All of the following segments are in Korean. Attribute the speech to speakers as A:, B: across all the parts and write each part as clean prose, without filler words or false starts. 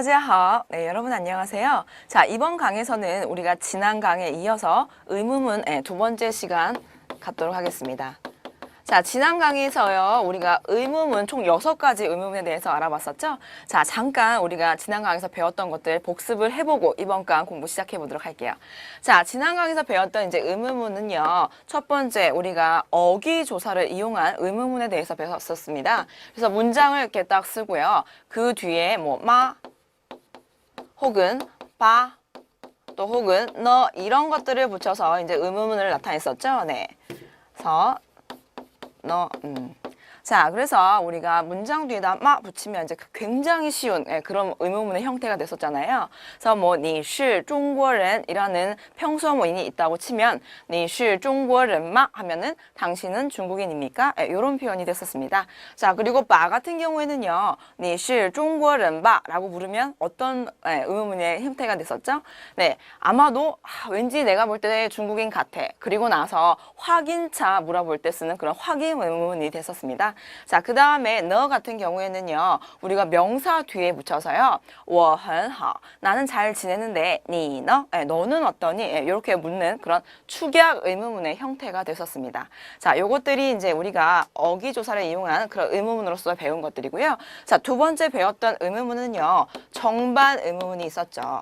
A: 다지하오. 네, 여러분 안녕하세요. 자, 이번 강에서는 우리가 지난 강에 이어서 의문문의 두 번째 시간 갖도록 하겠습니다. 자, 지난 강의에서요, 우리가 의문문 총 6가지 의문문에 대해서 알아봤었죠? 자, 잠깐 우리가 지난 강에서 배웠던 것들 복습을 해보고 이번 강 공부 시작해 보도록 할게요. 자, 지난 강에서 배웠던 이제 의문문은요, 첫 번째 우리가 어기조사를 이용한 의문문에 대해서 배웠었습니다. 그래서 문장을 이렇게 딱 쓰고요. 그 뒤에 뭐 마, 혹은 바, 또 혹은 너 이런 것들을 붙여서 이제 의문문을 나타냈었죠. 네. 그래서 너, 자, 그래서 우리가 문장 뒤에다 마 붙이면 이제 굉장히 쉬운 그런 의문문의 형태가 됐었잖아요. 그래서 뭐, 你是中国人이라는 평소문이 있다고 치면, 你是中国人吗? 하면은, 당신은 중국인입니까? 이런 표현이 됐었습니다. 자, 그리고 바 같은 경우에는요, 你是中国人吧? 라고 부르면 어떤 의문문의 형태가 됐었죠? 네, 아마도 왠지 내가 볼 때 중국인 같아. 그리고 나서 확인차 물어볼 때 쓰는 그런 확인 의문문이 됐었습니다. 자, 그 다음에 너 같은 경우에는요, 우리가 명사 뒤에 붙여서요, 我很好, 나는 잘 지내는데, 你呢? 너는 어떠니? 이렇게 묻는 그런 축약 의문문의 형태가 됐었습니다. 자, 요것들이 이제 우리가 어기조사를 이용한 그런 의문문으로서 배운 것들이고요. 자, 두 번째 배웠던 의문문은요, 정반 의문문이 있었죠.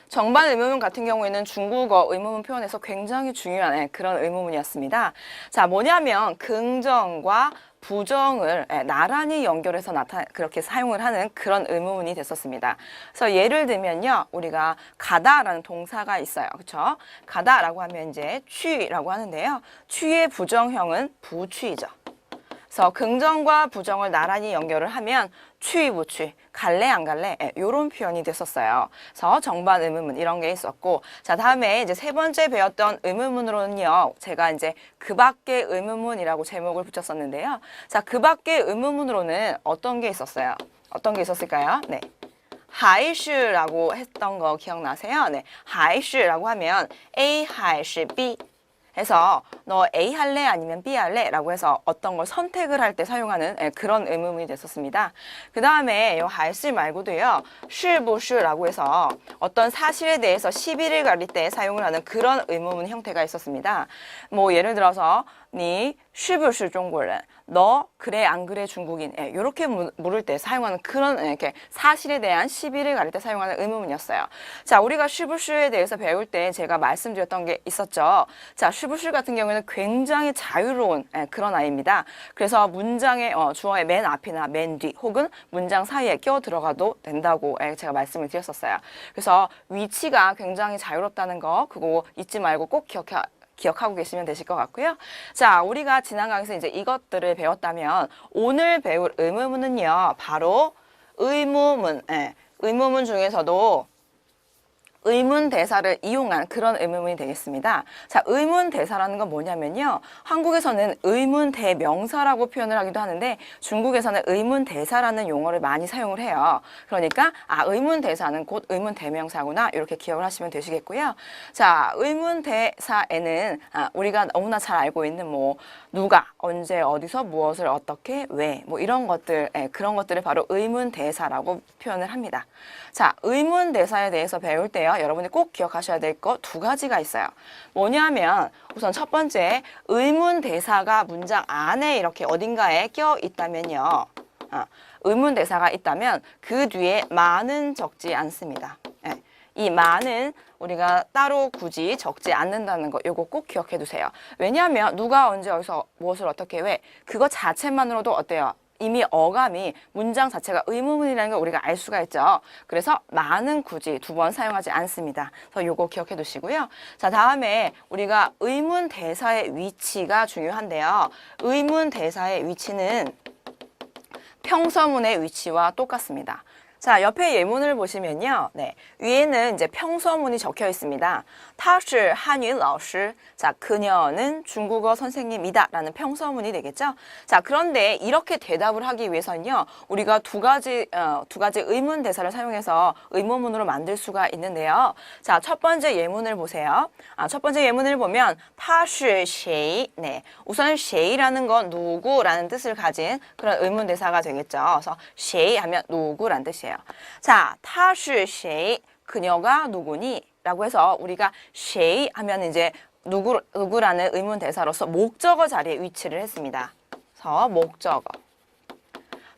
A: 정반 의문문 같은 경우에는 중국어 의문문 표현에서 굉장히 중요한 그런 의문문이었습니다. 자, 뭐냐면 긍정과 부정을 나란히 연결해서 그렇게 사용을 하는 그런 의문문이 됐었습니다. 그래서 예를 들면요, 우리가 가다라는 동사가 있어요. 그렇죠? 가다라고 하면 이제 취라고 하는데요. 취의 부정형은 부취죠. 그래서 긍정과 부정을 나란히 연결을 하면 취, 부취, 갈래, 안 갈래? 이런 표현이 됐었어요. 그래서 정반 의문문 이런 게 있었고, 자, 다음에 이제 세 번째 배웠던 의문문으로는요, 제가 이제 그 밖의 의문문이라고 제목을 붙였었는데요. 자, 그 밖의 의문문으로는 어떤 게 있었어요? 어떤 게 있었을까요? 네. 还是라고 했던 거 기억나세요? 네. 还是라고 하면 A 还是B. 해서 너 A 할래 아니면 B 할래? 라고 해서 어떤 걸 선택을 할 때 사용하는 그런 의문문이 됐었습니다. 그 다음에 이 还是말고도요, 是不是라고 해서 어떤 사실에 대해서 시비를 가릴 때 사용을 하는 그런 의문문 형태가 있었습니다. 뭐 예를 들어서 你是不是中国人? 너 그래 안 그래 중국인? 이렇게 물을 때 사용하는 그런 이렇게 사실에 대한 시비를 가릴 때 사용하는 의문문이었어요. 자, 우리가 是不是에 대해서 배울 때 제가 말씀드렸던 게 있었죠. 자, 是不是같은 경우에는 굉장히 자유로운 그런 아이입니다. 그래서 문장의 주어의 맨 앞이나 맨 뒤 혹은 문장 사이에 끼어 들어가도 된다고 제가 말씀을 드렸었어요. 그래서 위치가 굉장히 자유롭다는 거 그거 잊지 말고 꼭 기억하고 계시면 되실 것 같고요. 자, 우리가 지난 강에서 이제 이것들을 배웠다면 오늘 배울 의문문은요, 바로 의문문, 의문문 중에서도 의문 대사를 이용한 그런 의문문이 되겠습니다. 자, 의문 대사라는 건 뭐냐면요, 한국에서는 의문 대명사라고 표현을 하기도 하는데 중국에서는 의문 대사라는 용어를 많이 사용을 해요. 그러니까 의문 대사는 곧 의문 대명사구나 이렇게 기억을 하시면 되시겠고요. 자, 의문 대사에는 우리가 너무나 잘 알고 있는 뭐 누가, 언제, 어디서, 무엇을, 어떻게, 왜, 뭐 이런 것들, 그런 것들을 바로 의문 대사라고 표현을 합니다. 자, 의문 대사에 대해서 배울 때요, 여러분이 꼭 기억하셔야 될 거 두 가지가 있어요. 뭐냐면 우선 첫 번째, 의문 대사가 문장 안에 이렇게 어딘가에 껴 있다면요. 의문 대사가 있다면 그 뒤에 많은 적지 않습니다. 이 많은 우리가 따로 굳이 적지 않는다는 거 요거 꼭 기억해 두세요. 왜냐하면 누가 언제 어디서 무엇을 어떻게 왜 그거 자체만으로도 어때요? 이미 어감이 문장 자체가 의문문이라는 걸 우리가 알 수가 있죠. 그래서 많은 굳이 두 번 사용하지 않습니다. 그래서 요거 기억해 두시고요. 자, 다음에 우리가 의문 대사의 위치가 중요한데요. 의문 대사의 위치는 평서문의 위치와 똑같습니다. 자, 옆에 예문을 보시면요. 네, 위에는 이제 평서문이 적혀 있습니다. 他是汉语老师. 자, 그녀는 중국어 선생님이다 라는 평서문이 되겠죠. 자, 그런데 이렇게 대답을 하기 위해서는요, 우리가 두 가지 의문 대사를 사용해서 의문문으로 만들 수가 있는데요. 자, 첫 번째 예문을 보세요. 첫 번째 예문을 보면 他是谁? 네, 우선 谁라는 건 누구라는 뜻을 가진 그런 의문 대사가 되겠죠. 그래서 谁 하면 누구라는 뜻이에요. 주세요. 자, 他是谁? 그녀가 누구니? 라고 해서 우리가 谁 하면 이제 누구라는 의문 대사로서 목적어 자리에 위치를 했습니다. 그래서 목적어.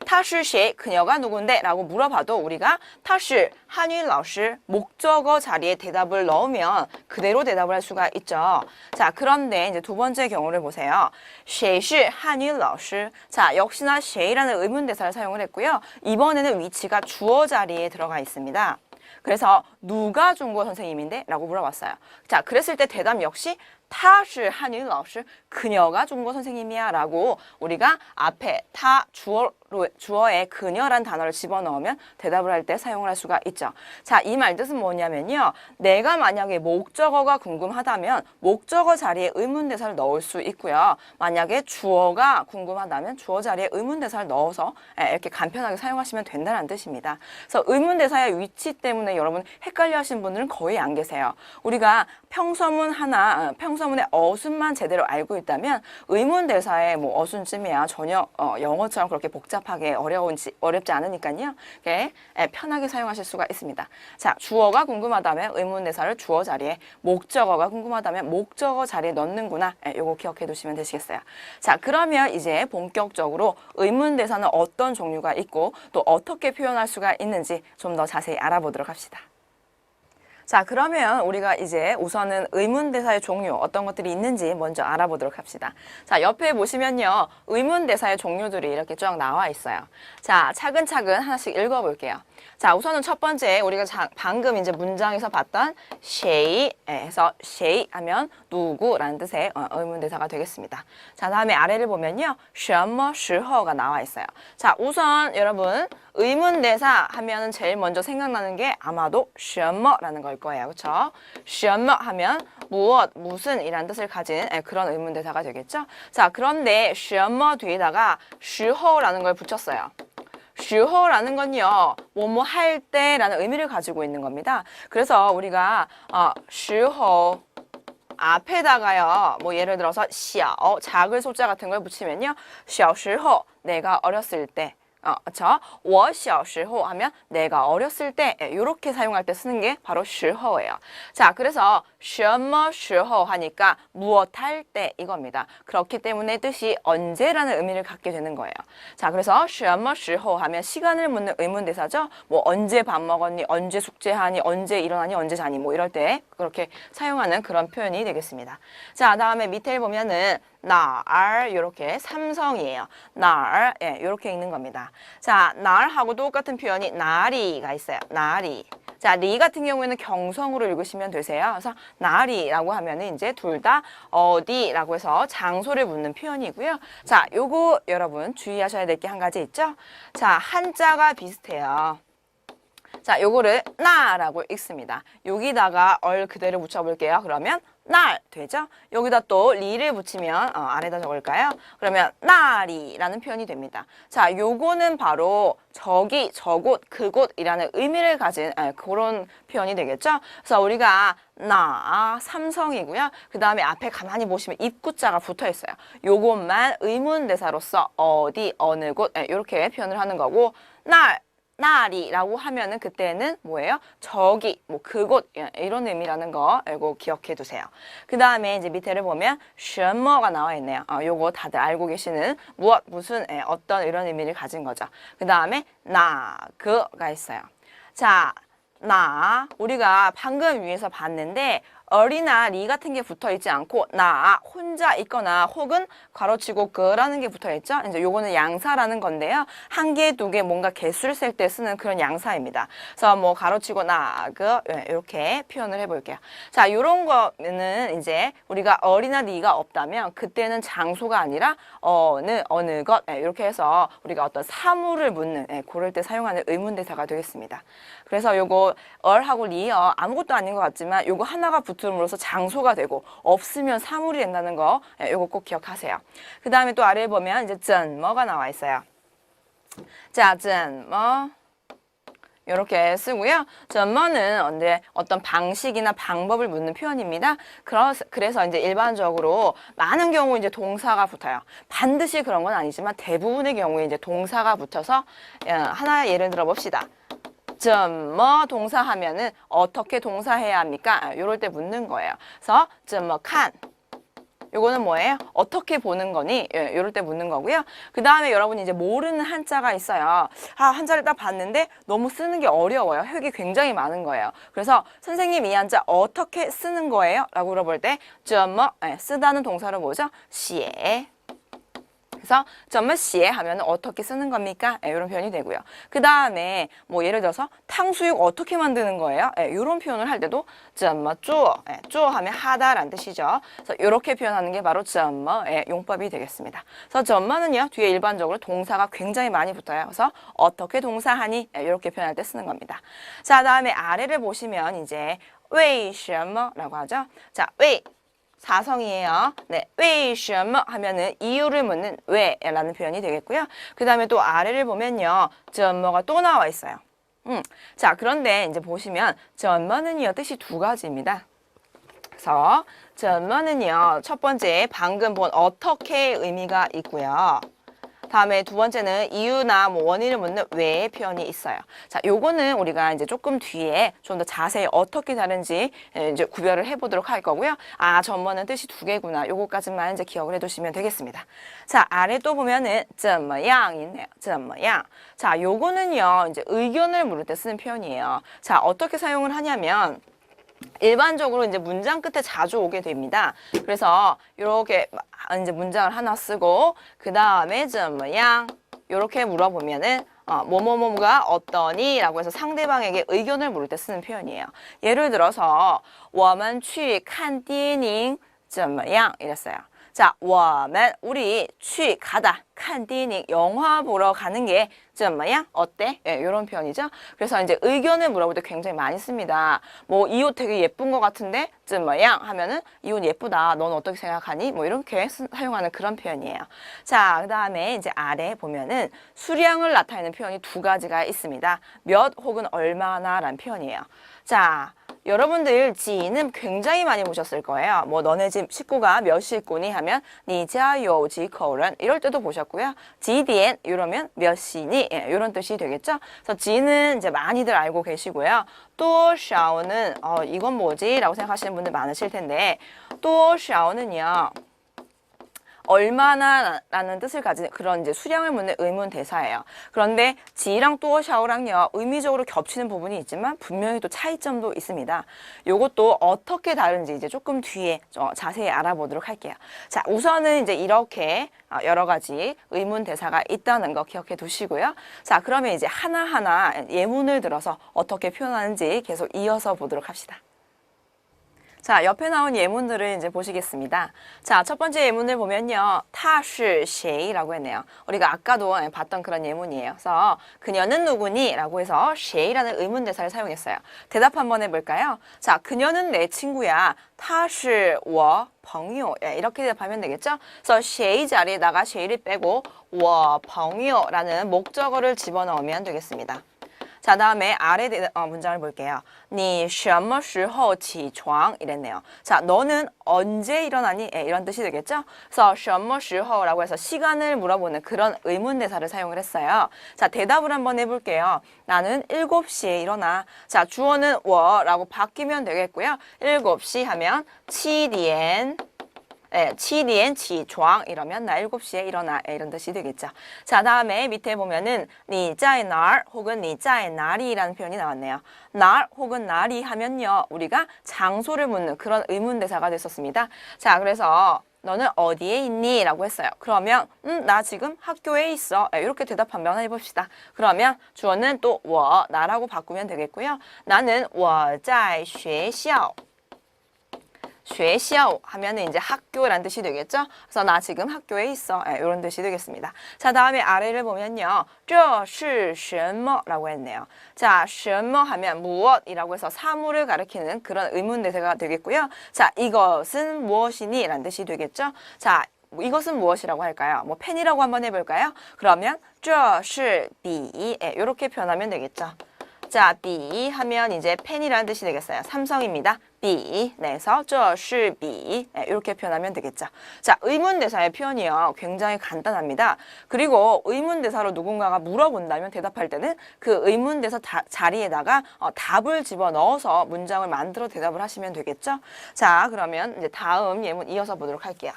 A: 他是谁? 그녀가 누군데? 라고 물어봐도 우리가 他是 한유老师 목적어 자리에 대답을 넣으면 그대로 대답을 할 수가 있죠. 자, 그런데 이제 두 번째 경우를 보세요. 谁是 한유 老师? 자, 역시나 谁라는 의문 대사를 사용을 했고요. 이번에는 위치가 주어 자리에 들어가 있습니다. 그래서 누가 중국어 선생님인데? 라고 물어봤어요. 자, 그랬을 때 대답 역시 他是 한유 老师 그녀가 중국어 선생님이야 라고 우리가 앞에 타 주어에 그녀란 단어를 집어넣으면 대답을 할 때 사용을 할 수가 있죠. 자, 이 말 뜻은 뭐냐면요. 내가 만약에 목적어가 궁금하다면 목적어 자리에 의문대사를 넣을 수 있고요. 만약에 주어가 궁금하다면 주어 자리에 의문대사를 넣어서 이렇게 간편하게 사용하시면 된다는 뜻입니다. 그래서 의문대사의 위치 때문에 여러분 헷갈려 하신 분들은 거의 안 계세요. 우리가 평서문 하나, 평서문의 어순만 제대로 알고 있다면 의문대사의 뭐 어순쯤이야 전혀 영어처럼 그렇게 복잡하게 어렵지 않으니까요. 이렇게 편하게 사용하실 수가 있습니다. 자, 주어가 궁금하다면 의문대사를 주어 자리에, 목적어가 궁금하다면 목적어 자리에 넣는구나. 요거 기억해 두시면 되시겠어요. 자, 그러면 이제 본격적으로 의문대사는 어떤 종류가 있고 또 어떻게 표현할 수가 있는지 좀 더 자세히 알아보도록 합시다. 자, 그러면 우리가 이제 우선은 의문대사의 종류 어떤 것들이 있는지 먼저 알아보도록 합시다. 자, 옆에 보시면요. 의문대사의 종류들이 이렇게 쫙 나와 있어요. 자, 차근차근 하나씩 읽어볼게요. 자, 우선은 첫 번째 우리가 방금 이제 문장에서 봤던 谁 해서 谁 하면 누구라는 뜻의 의문대사가 되겠습니다. 자, 다음에 아래를 보면요. 什么时候가 나와 있어요. 자, 우선 여러분 의문대사 하면 제일 먼저 생각나는 게 아마도 什么라는 걸 거예요. 그렇죠? 什么하면 무엇, 무슨 이란 뜻을 가진 그런 의문대사가 되겠죠? 자, 그런데 什么뒤에다가 时候라는 걸 붙였어요. 时候라는 건요. 뭐뭐 할 때라는 의미를 가지고 있는 겁니다. 그래서 우리가 时候앞에다가요. 뭐 예를 들어서 小 작을 소자 같은 걸 붙이면요. 小时候 내가 어렸을 때 그렇죠? 我小时候 하면 내가 어렸을 때 이렇게 사용할 때 쓰는 게 바로 时候예요. 자, 그래서 什么时候 하니까 무엇 할 때 이겁니다. 그렇기 때문에 뜻이 언제라는 의미를 갖게 되는 거예요. 자, 그래서 什么时候 하면 시간을 묻는 의문대사죠. 뭐 언제 밥 먹었니, 언제 숙제하니, 언제 일어나니, 언제 자니 뭐 이럴 때 그렇게 사용하는 그런 표현이 되겠습니다. 자, 다음에 밑에 보면은 哪儿 이렇게 삼성이에요. 哪儿 이렇게 읽는 겁니다. 자, 哪儿 하고 똑같은 표현이 哪里가 있어요. 哪里. 자, 리 같은 경우에는 경성으로 읽으시면 되세요. 그래서 哪里라고 하면은 이제 둘 다 어디라고 해서 장소를 묻는 표현이고요. 자, 요거 여러분 주의하셔야 될 게 한 가지 있죠? 자, 한자가 비슷해요. 자, 요거를 나라고 읽습니다. 여기다가 얼 그대로 붙여볼게요. 그러면 날 되죠? 여기다 또 리를 붙이면 아래다 적을까요? 그러면 나리라는 표현이 됩니다. 자, 요거는 바로 저기, 저곳, 그곳이라는 의미를 가진 그런 표현이 되겠죠? 그래서 우리가 나, 삼성이고요. 그 다음에 앞에 가만히 보시면 입구자가 붙어 있어요. 요것만 의문대사로서 어디, 어느 곳 이렇게 표현을 하는 거고 나리라고 하면은 그때는 뭐예요? 저기, 뭐 그곳 이런 의미라는 거 알고 기억해 두세요. 그 다음에 이제 밑에를 보면 什么가 나와 있네요. 요거 다들 알고 계시는 무엇, 무슨, 어떤 이런 의미를 가진 거죠. 그 다음에 그가 있어요. 자, 우리가 방금 위에서 봤는데 어리나 리 같은 게 붙어 있지 않고 나 혼자 있거나 혹은 괄호치고 그라는 게 붙어 있죠. 이제 요거는 양사라는 건데요. 한 개, 두 개 뭔가 개수를 셀 때 쓰는 그런 양사입니다. 그래서 뭐 괄호치고 이렇게 표현을 해볼게요. 자, 요런 거는 이제 우리가 어리나 리가 없다면 그때는 장소가 아니라 어느 것 이렇게 해서 우리가 어떤 사물을 묻는 그럴 때 사용하는 의문대사가 되겠습니다. 그래서 요거 얼하고 리어 아무것도 아닌 것 같지만 요거 하나가 붙음으로써 장소가 되고 없으면 사물이 된다는 거 요거 꼭 기억하세요. 그 다음에 또 아래에 보면 이제 怎么가 나와 있어요. 자, 怎么 이렇게 쓰고요. 怎么는 어떤 방식이나 방법을 묻는 표현입니다. 그래서 이제 일반적으로 많은 경우 이제 동사가 붙어요. 반드시 그런 건 아니지만 대부분의 경우에 이제 동사가 붙어서 하나 예를 들어 봅시다. 怎么 동사 하면은 어떻게 동사해야 합니까? 이럴 때 묻는 거예요. 그래서 怎么看 요거는 뭐예요? 어떻게 보는 거니? 예, 이럴 때 묻는 거고요. 그 다음에 여러분이 이제 모르는 한자가 있어요. 한자를 딱 봤는데 너무 쓰는 게 어려워요. 획이 굉장히 많은 거예요. 그래서 선생님 이 한자 어떻게 쓰는 거예요? 라고 물어볼 때 怎么 예, 쓰다는 동사로 뭐죠? 写 그래서 怎么写 하면 어떻게 쓰는 겁니까? 예, 이런 표현이 되고요. 그 다음에 뭐 예를 들어서 탕수육 어떻게 만드는 거예요? 예, 이런 표현을 할 때도 怎么做 예, 做 하면 하다라는 뜻이죠. 그래서 이렇게 표현하는 게 바로 怎么의 용법이 되겠습니다. 그래서 怎么는요 뒤에 일반적으로 동사가 굉장히 많이 붙어요. 그래서 어떻게 동사하니? 예, 이렇게 표현할 때 쓰는 겁니다. 자, 다음에 아래를 보시면 이제 为什么라고 하죠. 자, 为 사성이에요. 네, 为什么 하면은 이유를 묻는 왜라는 표현이 되겠고요. 그 다음에 또 아래를 보면요, 怎么가 또 나와 있어요. 자, 그런데 이제 보시면 怎么는요 뜻이 두 가지입니다. 그래서 怎么는요 첫 번째 방금 본 어떻게 의미가 있고요. 다음에 두 번째는 이유나 뭐 원인을 묻는 왜의 표현이 있어요. 자, 요거는 우리가 이제 조금 뒤에 좀 더 자세히 어떻게 다른지 이제 구별을 해보도록 할 거고요. 전문은 뜻이 두 개구나. 요거까지만 이제 기억을 해두시면 되겠습니다. 자, 아래 또 보면은 怎么样 있네요. 怎么样. 자, 요거는요 이제 의견을 물을 때 쓰는 표현이에요. 자, 어떻게 사용을 하냐면 일반적으로 이제 문장 끝에 자주 오게 됩니다. 그래서 이렇게 이제 문장을 하나 쓰고 그 다음에 怎么样 이렇게 물어보면은 뭐뭐뭐가 어떠니? 라고 해서 상대방에게 의견을 물을 때 쓰는 표현이에요. 예를 들어서 我们去看电影怎么样 이랬어요. 자, 我们 우리 去 가다 看电影 영화 보러 가는 게 怎么样 어때? 예, 이런 표현이죠. 그래서 이제 의견을 물어볼 때 굉장히 많이 씁니다. 뭐 이 옷 되게 예쁜 것 같은데 怎么样 하면은 이 옷 예쁘다. 넌 어떻게 생각하니? 뭐 이렇게 사용하는 그런 표현이에요. 자, 그다음에 이제 아래 보면은 수량을 나타내는 표현이 두 가지가 있습니다. 몇 혹은 얼마나라는 표현이에요. 자, 여러분들 지는 굉장히 많이 보셨을 거예요. 뭐 너네 집 식구가 몇 식구니 하면 你家有几口人 이럴 때도 보셨고요. 几点 이러면 몇 시니 예, 이런 뜻이 되겠죠. 그래서 지는 이제 많이들 알고 계시고요. 多少는 이건 뭐지? 라고 생각하시는 분들 많으실 텐데 多少는요. 얼마나 라는 뜻을 가진 그런 이제 수량을 묻는 의문 대사예요. 그런데 지랑 또 샤오랑요 의미적으로 겹치는 부분이 있지만 분명히 또 차이점도 있습니다. 요것도 어떻게 다른지 이제 조금 뒤에 자세히 알아보도록 할게요. 자, 우선은 이제 이렇게 여러 가지 의문 대사가 있다는 거 기억해 두시고요. 자, 그러면 이제 하나하나 예문을 들어서 어떻게 표현하는지 계속 이어서 보도록 합시다. 자, 옆에 나온 예문들을 이제 보시겠습니다. 자, 첫 번째 예문을 보면요. 他是谁 라고 했네요. 우리가 아까도 봤던 그런 예문이에요. 그래서 그녀는 누구니? 라고 해서 谁 라는 의문 대사를 사용했어요. 대답 한번 해볼까요? 자, 그녀는 내 친구야. 他是我朋友 이렇게 대답하면 되겠죠? 그래서 谁 자리에다가 谁를 빼고 我朋友 라는 목적어를 집어넣으면 되겠습니다. 자, 다음에 아래 문장을 볼게요. 你什么时候起床 이랬네요. 자, 너는 언제 일어나니? 예, 이런 뜻이 되겠죠? 그래서 什么时候 라고 해서 시간을 물어보는 그런 의문 대사를 사용을 했어요. 자, 대답을 한번 해볼게요. 나는 7시에 일어나. 자, 주어는 我 라고 바뀌면 되겠고요. 7시 하면 7点 네, 7点起床 이러면 나 7시에 일어나 이런 뜻이 되겠죠. 자, 다음에 밑에 보면은 你在哪儿 혹은 你在哪里라는 표현이 나왔네요. 날 혹은 날이 하면요. 우리가 장소를 묻는 그런 의문 대사가 됐었습니다. 자, 그래서 너는 어디에 있니? 라고 했어요. 그러면 나 지금 학교에 있어. 이렇게 대답 한번 해봅시다. 그러면 주어는 또 我 나라고 바꾸면 되겠고요. 나는 我在学校 学校 하면은 이제 학교라는 뜻이 되겠죠? 그래서 나 지금 학교에 있어. 이런 뜻이 되겠습니다. 자, 다음에 아래를 보면요. 这是什么 라고 했네요. 자, 什么 하면 무엇이라고 해서 사물을 가리키는 그런 의문 대사가 되겠고요. 자, 이것은 무엇이니? 라는 뜻이 되겠죠? 자, 이것은 무엇이라고 할까요? 뭐 펜이라고 한번 해볼까요? 그러면 这是笔 이렇게 표현하면 되겠죠. 자, 笔 하면 이제 펜이라는 뜻이 되겠어요. 삼성입니다. 笔 내서 这是笔 이렇게 표현하면 되겠죠. 자, 의문대사의 표현이요. 굉장히 간단합니다. 그리고 의문대사로 누군가가 물어본다면 대답할 때는 그 의문대사 자리에다가 답을 집어넣어서 문장을 만들어 대답을 하시면 되겠죠. 자, 그러면 이제 다음 예문 이어서 보도록 할게요.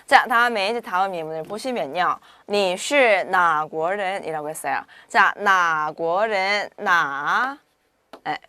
A: 자, 다음에 이제 다음 예문을 보시면요. 你是哪国人 이라고 했어요. 자, 哪国人, 나.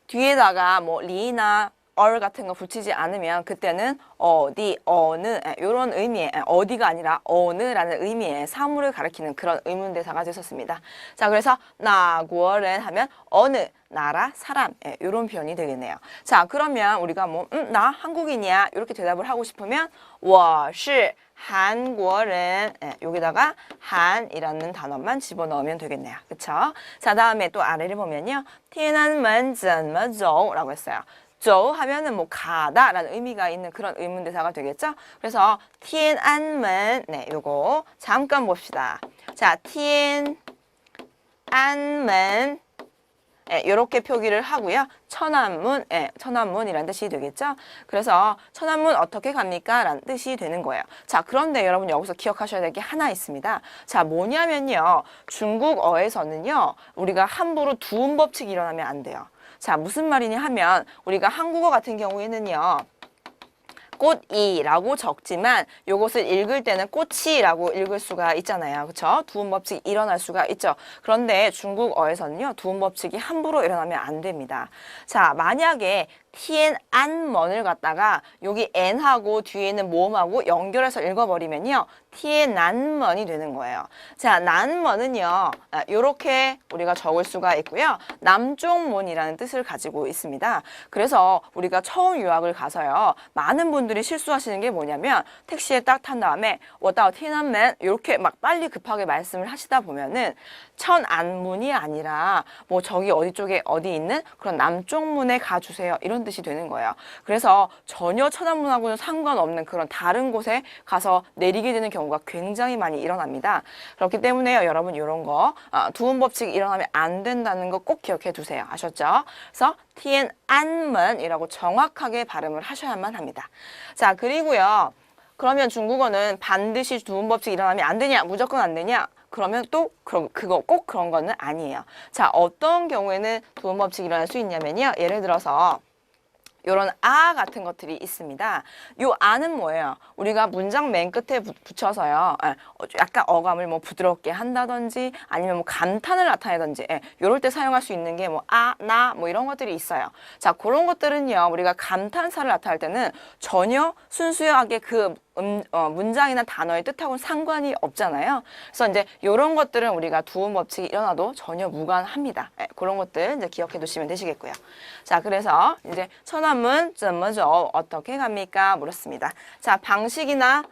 A: 뒤에다가 뭐 리나 얼 같은 거 붙이지 않으면 그때는 어디, 어느 이런 의미의 어디가 아니라 어느라는 의미의 사물을 가리키는 그런 의문대사가 됐었습니다. 자, 그래서 나고른 하면 어느 나라 사람 이런 표현이 되겠네요. 자, 그러면 우리가 뭐 나 한국인이야 이렇게 대답을 하고 싶으면 我是韩国人 여기다가 한이라는 단어만 집어넣으면 되겠네요. 그쵸? 자, 다음에 또 아래를 보면요. 天安门怎么走 라고 했어요. 走 하면은 뭐 가다라는 의미가 있는 그런 의문대사가 되겠죠? 그래서 天安门 요거 잠깐 봅시다. 자, 天安门 이렇게 표기를 하고요. 천안문, 천안문이라는 뜻이 되겠죠? 그래서 천안문 어떻게 갑니까? 라는 뜻이 되는 거예요. 자, 그런데 여러분 여기서 기억하셔야 될 게 하나 있습니다. 자, 뭐냐면요. 중국어에서는요. 우리가 함부로 두음 법칙이 일어나면 안 돼요. 자, 무슨 말이냐 하면 우리가 한국어 같은 경우에는요. 꽃이라고 적지만 요것을 읽을 때는 꽃이라고 읽을 수가 있잖아요. 그렇죠? 두음 법칙이 일어날 수가 있죠. 그런데 중국어에서는요. 두음 법칙이 함부로 일어나면 안 됩니다. 자, 만약에 티엔안먼을 갖다가 여기 n하고 뒤에는 모음하고 연결해서 읽어버리면요. 티엔난먼이 되는 거예요. 자, 난먼은요. 이렇게 우리가 적을 수가 있고요. 남쪽문이라는 뜻을 가지고 있습니다. 그래서 우리가 처음 유학을 가서요. 많은 분들이 실수하시는 게 뭐냐면 택시에 딱 탄 다음에 我到 티엔난men 이렇게 막 빨리 급하게 말씀을 하시다 보면은 천안문이 아니라 뭐 저기 어디 쪽에 어디 있는 그런 남쪽문에 가주세요. 이런 뜻이 되는 거예요. 그래서 전혀 천안문하고는 상관없는 그런 다른 곳에 가서 내리게 되는 경우가 굉장히 많이 일어납니다. 그렇기 때문에요. 여러분 이런 거 두음 법칙이 일어나면 안 된다는 거 꼭 기억해 두세요. 아셨죠? 그래서 티엔안문이라고 정확하게 발음을 하셔야만 합니다. 자, 그리고요. 그러면 중국어는 반드시 두음 법칙이 일어나면 안 되냐? 무조건 안 되냐? 그러면 또 그거 꼭 그런 거는 아니에요. 자, 어떤 경우에는 두음 법칙이 일어날 수 있냐면요. 예를 들어서 요런 아 같은 것들이 있습니다. 요 아는 뭐예요? 우리가 문장 맨 끝에 붙여서요. 약간 어감을 뭐 부드럽게 한다든지 아니면 뭐 감탄을 나타내든지 요럴 때 사용할 수 있는 게 뭐 아, 나 뭐 이런 것들이 있어요. 자, 그런 것들은요. 우리가 감탄사를 나타낼 때는 전혀 순수하게 그 문장이나 단어의 뜻하고는 상관이 없잖아요. 그래서 이제 이런 것들은 우리가 두음 법칙이 일어나도 전혀 무관합니다. 그런 것들 이제 기억해 두시면 되시겠고요. 자, 그래서 이제 천안문 怎么走 어떻게 갑니까? 물었습니다. 자, 방식이나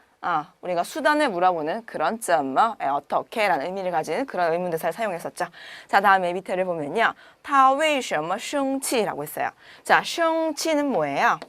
A: 우리가 수단을 물어보는 그런 怎么 어떻게 라는 의미를 가진 그런 의문대사를 사용했었죠. 자, 다음에 밑에를 보면요. 他为什么生气 라고 했어요. 자, 生气는 뭐예요?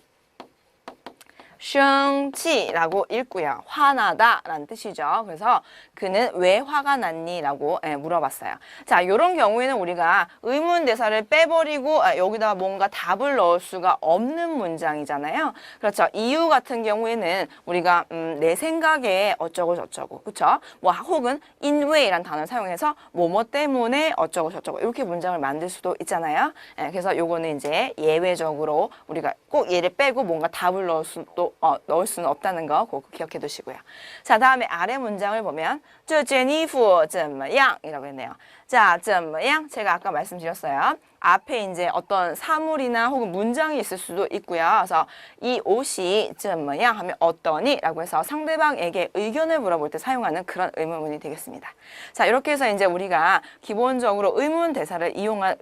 A: 生气라고 읽고요. 화나다 라는 뜻이죠. 그래서 그는 왜 화가 났니? 라고 물어봤어요. 자, 이런 경우에는 우리가 의문대사를 빼버리고 여기다가 뭔가 답을 넣을 수가 없는 문장이잖아요. 그렇죠. 이유 같은 경우에는 우리가 내 생각에 어쩌고 저쩌고 그렇죠. 뭐 혹은 인웨이라는 단어를 사용해서 뭐뭐 때문에 어쩌고 저쩌고 이렇게 문장을 만들 수도 있잖아요. 그래서 요거는 이제 예외적으로 우리가 꼭 얘를 빼고 뭔가 답을 넣을 수는 없다는 거 꼭 기억해 두시고요. 자, 다음에 아래 문장을 보면 这件衣服怎么样 이라고 했네요. 자, 怎么样 제가 아까 말씀드렸어요. 앞에 이제 어떤 사물이나 혹은 문장이 있을 수도 있고요. 그래서 이 옷이 怎么样 하면 어떠니? 라고 해서 상대방에게 의견을 물어볼 때 사용하는 그런 의문문이 되겠습니다. 자, 이렇게 해서 이제 우리가 기본적으로 의문 대사를 이용한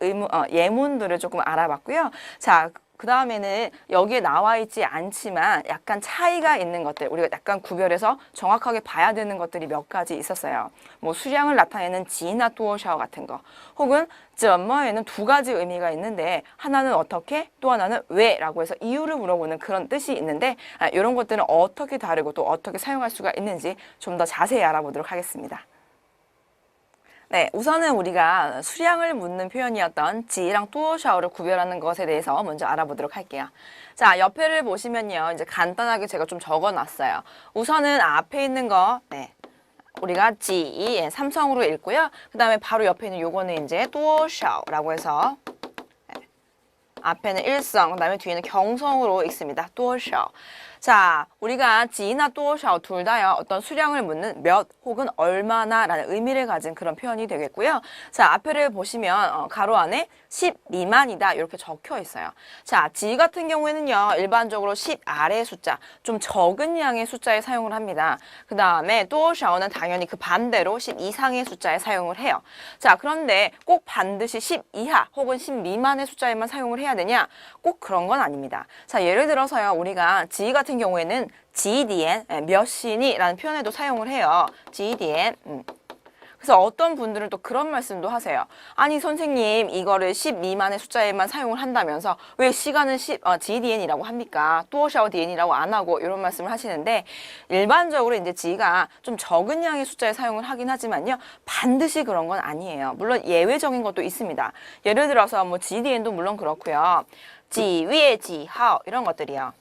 A: 예문들을 조금 알아봤고요. 자, 그 다음에는 여기에 나와 있지 않지만 약간 차이가 있는 것들, 우리가 약간 구별해서 정확하게 봐야 되는 것들이 몇 가지 있었어요. 뭐 수량을 나타내는 지나 또샤오 같은 거, 혹은 怎么에는 두 가지 의미가 있는데 하나는 어떻게, 또 하나는 왜라고 해서 이유를 물어보는 그런 뜻이 있는데 이런 것들은 어떻게 다르고 또 어떻게 사용할 수가 있는지 좀 더 자세히 알아보도록 하겠습니다. 네, 우선은 우리가 수량을 묻는 표현이었던 지랑 또샤오를 구별하는 것에 대해서 먼저 알아보도록 할게요. 자, 옆에를 보시면요. 이제 간단하게 제가 좀 적어놨어요. 우선은 앞에 있는 거, 네. 우리가 지, 삼성으로 읽고요. 그 다음에 바로 옆에 있는 요거는 이제 또샤오라고 해서 앞에는 일성, 그 다음에 뒤에는 경성으로 읽습니다. 또샤오. 자, 우리가 지나 또샤오 둘 다요. 어떤 수량을 묻는 몇 혹은 얼마나 라는 의미를 가진 그런 표현이 되겠고요. 자, 앞에를 보시면 가로 안에 10 미만이다 이렇게 적혀 있어요. 자, 지 같은 경우에는요. 일반적으로 10 아래 숫자, 좀 적은 양의 숫자에 사용을 합니다. 그 다음에 또샤오는 당연히 그 반대로 10 이상의 숫자에 사용을 해요. 자, 그런데 꼭 반드시 10 이하 혹은 10 미만의 숫자에만 사용을 해야 되냐? 꼭 그런 건 아닙니다. 자, 예를 들어서요. 우리가 지 같은 경우에는 지디엔 몇 시니라는 표현에도 사용을 해요. 지디엔. 그래서 어떤 분들은 또 그런 말씀도 하세요. 아니 선생님 이거를 10 미만의 숫자에만 사용을 한다면서 왜 시간은 지디엔이라고 합니까? 또샤오디엔이라고 안 하고 이런 말씀을 하시는데 일반적으로 이제 지가 좀 적은 양의 숫자에 사용을 하긴 하지만요. 반드시 그런 건 아니에요. 물론 예외적인 것도 있습니다. 예를 들어서 뭐 지디엔도 물론 그렇고요. 지, 위에 지, 하오 이런 것들이요.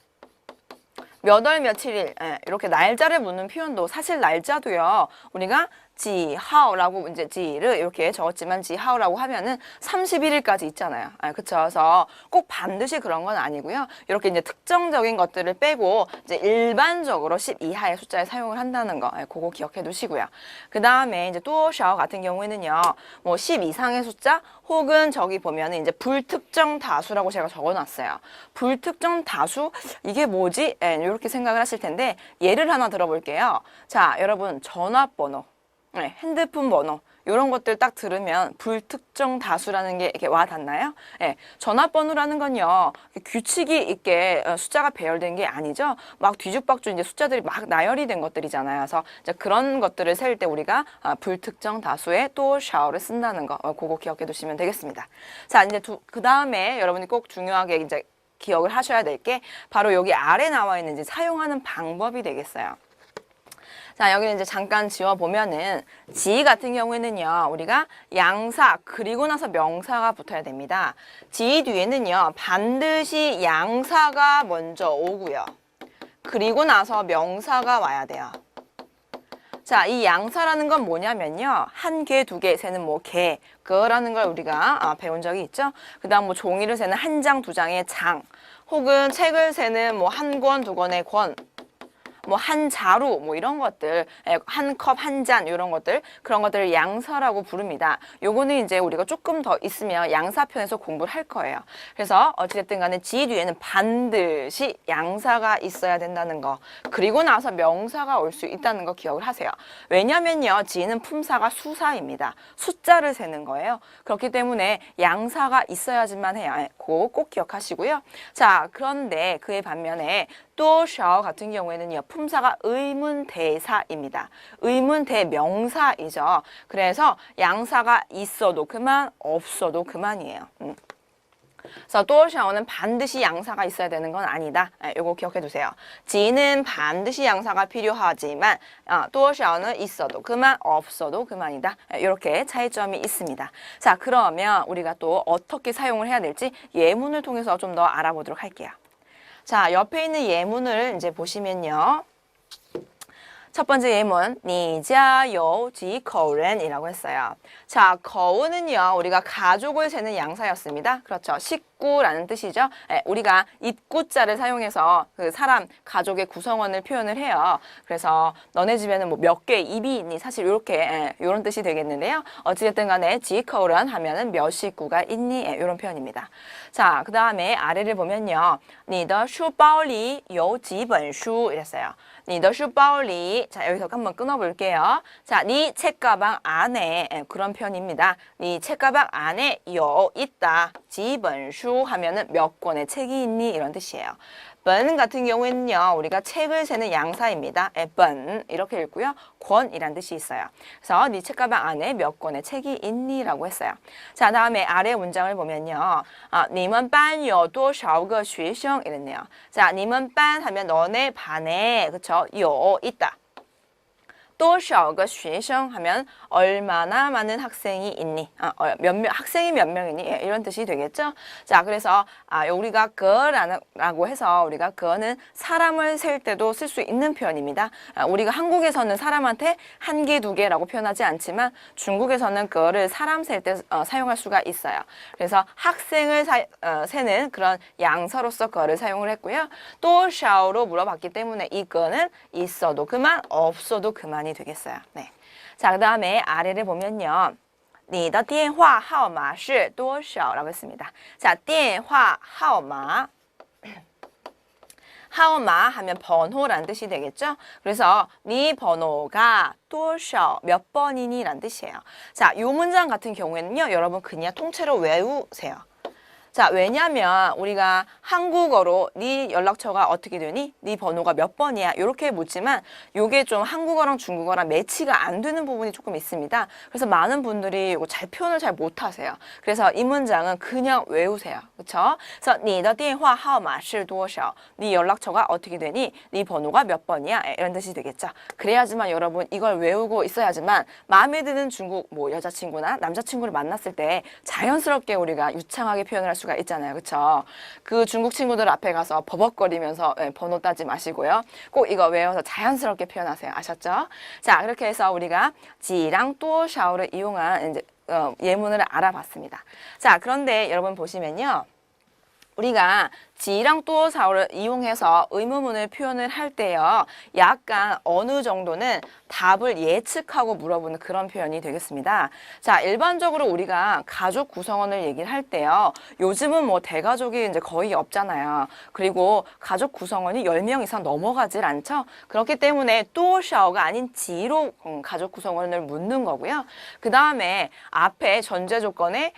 A: 몇 월 며칠일 이렇게 날짜를 묻는 표현도 사실 날짜도요. 우리가 지하오라고 이제 지를 이렇게 적었지만 지하오라고 하면은 31일까지 있잖아요. 그쵸? 그래서 꼭 반드시 그런 건 아니고요. 이렇게 이제 특정적인 것들을 빼고 이제 일반적으로 10 이하의 숫자에 사용을 한다는 거, 그거 기억해 두시고요. 그 다음에 이제 또샤오 같은 경우에는요, 뭐 10 이상의 숫자 혹은 저기 보면은 이제 불특정 다수라고 제가 적어놨어요. 불특정 다수 이게 뭐지? 이렇게 생각을 하실 텐데 예를 하나 들어볼게요. 자, 여러분 전화번호. 네, 핸드폰 번호 이런 것들 딱 들으면 불특정 다수라는 게 이렇게 와 닿나요? 네, 전화번호라는 건요 규칙이 있게 숫자가 배열된 게 아니죠. 막 뒤죽박죽 이제 숫자들이 막 나열이 된 것들이잖아요. 그래서 이제 그런 것들을 셀 때 우리가 불특정 다수의 또샤오를 쓴다는 거 그거 기억해 두시면 되겠습니다. 자, 이제 그 다음에 여러분이 꼭 중요하게 이제 기억을 하셔야 될 게 바로 여기 아래 나와 있는 이제 사용하는 방법이 되겠어요. 자, 여기는 이제 잠깐 지워보면은 지 같은 경우에는요. 우리가 양사 그리고 나서 명사가 붙어야 됩니다. 지 뒤에는요. 반드시 양사가 먼저 오고요. 그리고 나서 명사가 와야 돼요. 자, 이 양사라는 건 뭐냐면요. 한 개, 두 개, 세는 뭐 개, 그거라는 걸 우리가 배운 적이 있죠. 그 다음 뭐 종이를 세는 한 장, 두 장의 장, 혹은 책을 세는 뭐 한 권, 두 권의 권, 뭐 한 자루 뭐 이런 것들 한 컵 한 잔 이런 것들 그런 것들을 양사라고 부릅니다. 요거는 이제 우리가 조금 더 있으면 양사편에서 공부를 할 거예요. 그래서 어찌됐든 간에 지 뒤에는 반드시 양사가 있어야 된다는 거 그리고 나서 명사가 올 수 있다는 거 기억을 하세요. 왜냐면요 지는 품사가 수사입니다. 숫자를 세는 거예요. 그렇기 때문에 양사가 있어야지만 해요. 그거 꼭 기억하시고요. 자, 그런데 그에 반면에 또샤오 같은 경우에는요. 품사가 의문대사입니다. 의문대명사이죠. 그래서 양사가 있어도 그만 없어도 그만이에요. 그래서 또샤오는 반드시 양사가 있어야 되는 건 아니다. 이거 기억해 두세요. 지는 반드시 양사가 필요하지만 또샤오는 있어도 그만 없어도 그만이다. 이렇게 차이점이 있습니다. 자, 그러면 우리가 또 어떻게 사용을 해야 될지 예문을 통해서 좀 더 알아보도록 할게요. 자, 옆에 있는 예문을 이제 보시면요. 첫 번째 예문, 你家有几口人이라고 했어요. 자, 거우는요, 우리가 가족을 세는 양사였습니다. 그렇죠. 식구라는 뜻이죠. 우리가 입구자를 사용해서 그 사람, 가족의 구성원을 표현을 해요. 그래서 너네 집에는 뭐 몇 개의 입이 있니? 사실 이렇게, 이런 뜻이 되겠는데요. 어찌됐든 간에 지커런 하면은 몇 식구가 있니? 이런 표현입니다. 자, 그 다음에 아래를 보면요. 你的书包里有几本书 이랬어요. 你的书包里 자, 여기서 한번 끊어볼게요. 자, 네 책가방 안에 그런 편입니다. 네 책가방 안에 있다. 几本书 하면은 몇 권의 책이 있니? 이런 뜻이에요. 本 같은 경우에는요. 우리가 책을 세는 양사입니다. 本 이렇게 읽고요. 권이란 뜻이 있어요. 그래서 네 책가방 안에 몇 권의 책이 있니? 라고 했어요. 자, 다음에 아래 문장을 보면요. 你们班有多少个学生 이랬네요. 자, 你们班 하면 너네 반에 그쵸? 有 있다. 多少个学生하면 얼마나 많은 학생이 있니? 학생이 몇 명이니? 예, 이런 뜻이 되겠죠? 자, 그래서 우리가 그라고 해서 우리가 그는 사람을 셀 때도 쓸 수 있는 표현입니다. 우리가 한국에서는 사람한테 한 개, 두 개라고 표현하지 않지만 중국에서는 그를 사람 셀 때 사용할 수가 있어요. 그래서 학생을 세는 그런 양서로서 그를 사용을 했고요. 多少로 물어봤기 때문에 이 그는 있어도 그만, 없어도 그만이 되겠어요. 네. 자, 그 다음에 아래를 보면요. 你的电话号码是多少라고 했습니다. 자, 电话号码 하오마 하면 번호란 뜻이 되겠죠? 그래서 네 번호가 多少 몇 번이니 란 뜻이에요. 자, 이 문장 같은 경우에는요. 여러분 그냥 통째로 외우세요. 자, 왜냐면 우리가 한국어로 네 연락처가 어떻게 되니? 네 번호가 몇 번이야? 이렇게 묻지만 이게 좀 한국어랑 중국어랑 매치가 안 되는 부분이 조금 있습니다. 그래서 많은 분들이 이거 표현을 잘 못하세요. 그래서 이 문장은 그냥 외우세요. 그렇죠? 그래서 你的电话号码是多少? 네 연락처가 어떻게 되니? 네 번호가 몇 번이야? 이런 뜻이 되겠죠. 그래야지만 여러분 이걸 외우고 있어야지만 마음에 드는 중국 여자친구나 남자친구를 만났을 때 자연스럽게 우리가 유창하게 표현을 할 수가 있잖아요. 그렇죠? 그 중국 친구들 앞에 가서 버벅거리면서 번호 따지 마시고요. 꼭 이거 외워서 자연스럽게 표현하세요. 아셨죠? 자, 그렇게 해서 우리가 지랑 多少를 이용한 이제 예문을 알아봤습니다. 자, 그런데 여러분 보시면요. 우리가 지랑 多少를 이용해서 의문문을 표현을 할 때요. 약간 어느 정도는 답을 예측하고 물어보는 그런 표현이 되겠습니다. 자, 일반적으로 우리가 가족 구성원을 얘기를 할 때요. 요즘은 뭐 대가족이 이제 거의 없잖아요. 그리고 가족 구성원이 10명 이상 넘어가질 않죠. 그렇기 때문에 多少가 아닌 지로 가족 구성원을 묻는 거고요. 그 다음에 앞에 전제 조건에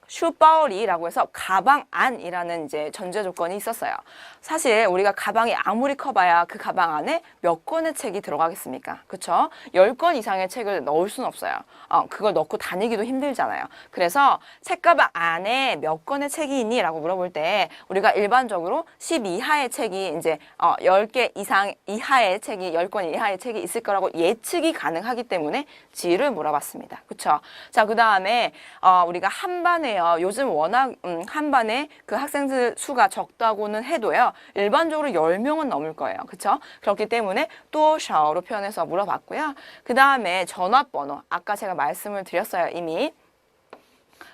A: 슈바오리라고 해서 가방 안이라는 이제 전제 조건이 있었어요. 사실 우리가 가방이 아무리 커봐야 그 가방 안에 몇 권의 책이 들어가겠습니까? 그쵸? 10권 이상의 책을 넣을 수는 없어요. 그걸 넣고 다니기도 힘들잖아요. 그래서 책가방 안에 몇 권의 책이 있니? 라고 물어볼 때 우리가 일반적으로 10 이하의 책이 이제 10개 이상 이하의 책이 10권 이하의 책이 있을 거라고 예측이 가능하기 때문에 지를 물어봤습니다. 그쵸? 자, 그 다음에 우리가 한 반에요. 요즘 워낙 한 반에 그 학생들 수가 적다고는 해도요. 일반적으로 10명은 넘을 거예요. 그쵸? 그렇기 때문에 多少로 표현해서 물어봤고요. 그 다음에 전화번호. 아까 제가 말씀을 드렸어요. 이미.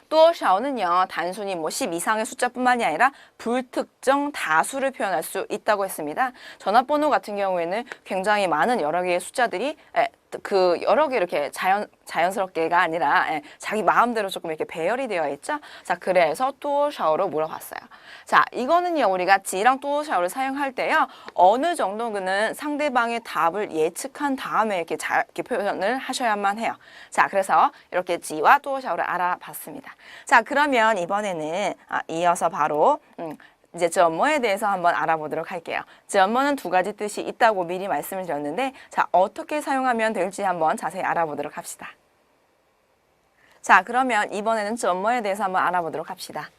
A: 多少는요. 단순히 10 이상의 숫자뿐만이 아니라 불특정 다수를 표현할 수 있다고 했습니다. 전화번호 같은 경우에는 굉장히 많은 여러 개의 숫자들이 여러 개 이렇게 자연스럽게가 아니라 자기 마음대로 조금 이렇게 배열이 되어 있죠. 자, 그래서 多少로 물어봤어요. 자, 이거는요. 우리가 지랑 多少를 사용할 때요. 어느 정도는 상대방의 답을 예측한 다음에 이렇게 표현을 하셔야만 해요. 자, 그래서 이렇게 지와 多少를 알아봤습니다. 자, 그러면 이번에는 이어서 바로 이제 怎么에 대해서 한번 알아보도록 할게요. 怎么는 두 가지 뜻이 있다고 미리 말씀을 드렸는데 자, 어떻게 사용하면 될지 한번 자세히 알아보도록 합시다. 자, 그러면 이번에는 怎么에 대해서 한번 알아보도록 합시다.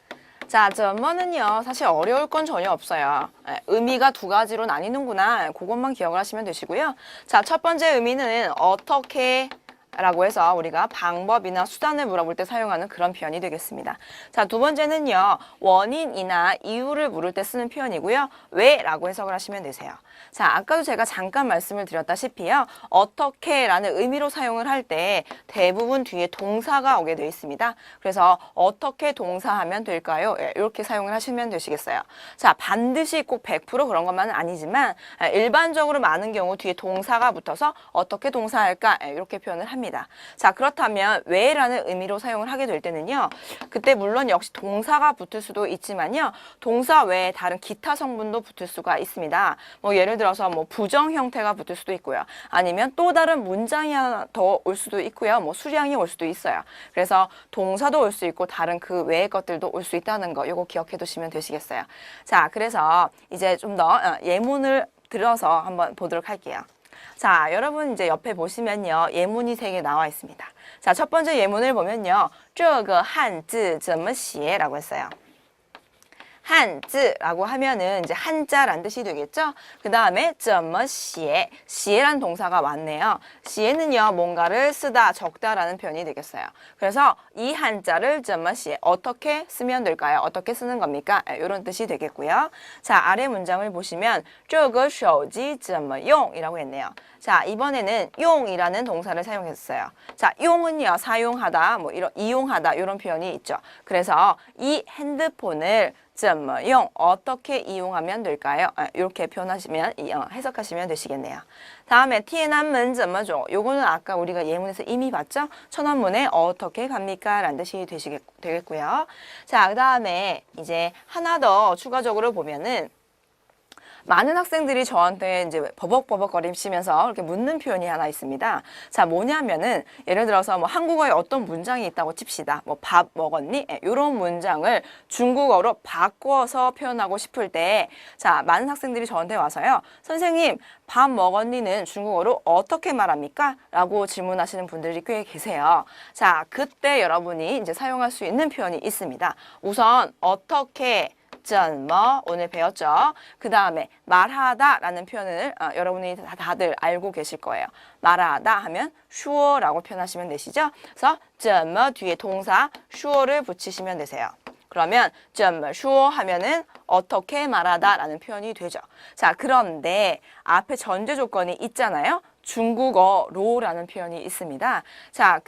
A: 자, 怎么는요. 사실 어려울 건 전혀 없어요. 의미가 두 가지로 나뉘는구나. 그것만 기억을 하시면 되시고요. 자, 첫 번째 의미는 어떻게 라고 해서 우리가 방법이나 수단을 물어볼 때 사용하는 그런 표현이 되겠습니다. 자, 두 번째는요. 원인이나 이유를 물을 때 쓰는 표현이고요. 왜? 라고 해석을 하시면 되세요. 자, 아까도 제가 잠깐 말씀을 드렸다시피요. 어떻게 라는 의미로 사용을 할 때 대부분 뒤에 동사가 오게 되어 있습니다. 그래서 어떻게 동사하면 될까요? 이렇게 사용을 하시면 되시겠어요. 자, 반드시 꼭 100% 그런 것만은 아니지만 일반적으로 많은 경우 뒤에 동사가 붙어서 어떻게 동사할까? 이렇게 표현을 합니다. 자, 그렇다면 왜라는 의미로 사용을 하게 될 때는요. 그때 물론 역시 동사가 붙을 수도 있지만요. 동사 외에 다른 기타 성분도 붙을 수가 있습니다. 예를 들어서 부정 형태가 붙을 수도 있고요. 아니면 또 다른 문장이 하나 더 올 수도 있고요. 수량이 올 수도 있어요. 그래서 동사도 올 수 있고 다른 그 외의 것들도 올 수 있다는 거 이거 기억해 두시면 되시겠어요. 자, 그래서 이제 좀 더 예문을 들어서 한번 보도록 할게요. 자, 여러분 이제 옆에 보시면요. 예문이 3개 나와 있습니다. 자, 첫 번째 예문을 보면요. 这个汉字怎么写? 라고 했어요. 한즈라고 하면은 이제 한자란 뜻이 되겠죠? 그 다음에 怎么写, 写란 동사가 왔네요. 写는요, 뭔가를 쓰다, 적다라는 표현이 되겠어요. 그래서 이 한자를 怎么写, 어떻게 쓰면 될까요? 어떻게 쓰는 겁니까? 이런 뜻이 되겠고요. 자, 아래 문장을 보시면 这个手机怎么用? 이라고 했네요. 자, 이번에는 용이라는 동사를 사용했어요. 자, 용은요, 사용하다, 뭐 이용하다 이런 표현이 있죠. 그래서 이 핸드폰을 怎么用, 어떻게 이용하면 될까요? 이렇게 표현하시면 해석하시면 되시겠네요. 다음에 天安门怎么走? 요거는 아까 우리가 예문에서 이미 봤죠? 천안문에 어떻게 갑니까? 라는 뜻이 되겠고요. 자, 그 다음에 이제 하나 더 추가적으로 보면은 많은 학생들이 저한테 이제 버벅버벅거리시면서 이렇게 묻는 표현이 하나 있습니다. 자, 뭐냐면은 예를 들어서 뭐 한국어에 어떤 문장이 있다고 칩시다. 뭐 밥 먹었니? 이런 문장을 중국어로 바꿔서 표현하고 싶을 때, 자, 많은 학생들이 저한테 와서요. 선생님, 밥 먹었니는 중국어로 어떻게 말합니까? 라고 질문하시는 분들이 꽤 계세요. 자, 그때 여러분이 이제 사용할 수 있는 표현이 있습니다. 우선 어떻게 怎么 오늘 배웠죠. 그 다음에 말하다 라는 표현을 여러분이 다들 알고 계실 거예요. 말하다 하면 说라고 표현하시면 되시죠. 그래서 怎么 뒤에 동사 说를 붙이시면 되세요. 그러면 怎么说 하면은 어떻게 말하다 라는 표현이 되죠. 자, 그런데 앞에 전제 조건이 있잖아요. 중국어로라는 표현이 있습니다. 자,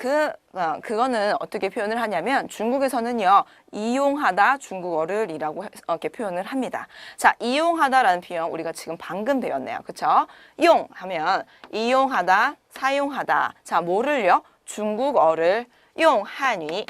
A: 그거는 어떻게 표현을 하냐면 중국에서는요, 이용하다 중국어를 이라고 이렇게 표현을 합니다. 자, 이용하다라는 표현 우리가 지금 방금 배웠네요. 그쵸? 용 하면 이용하다, 사용하다. 자, 뭐를요? 중국어를 용 한유.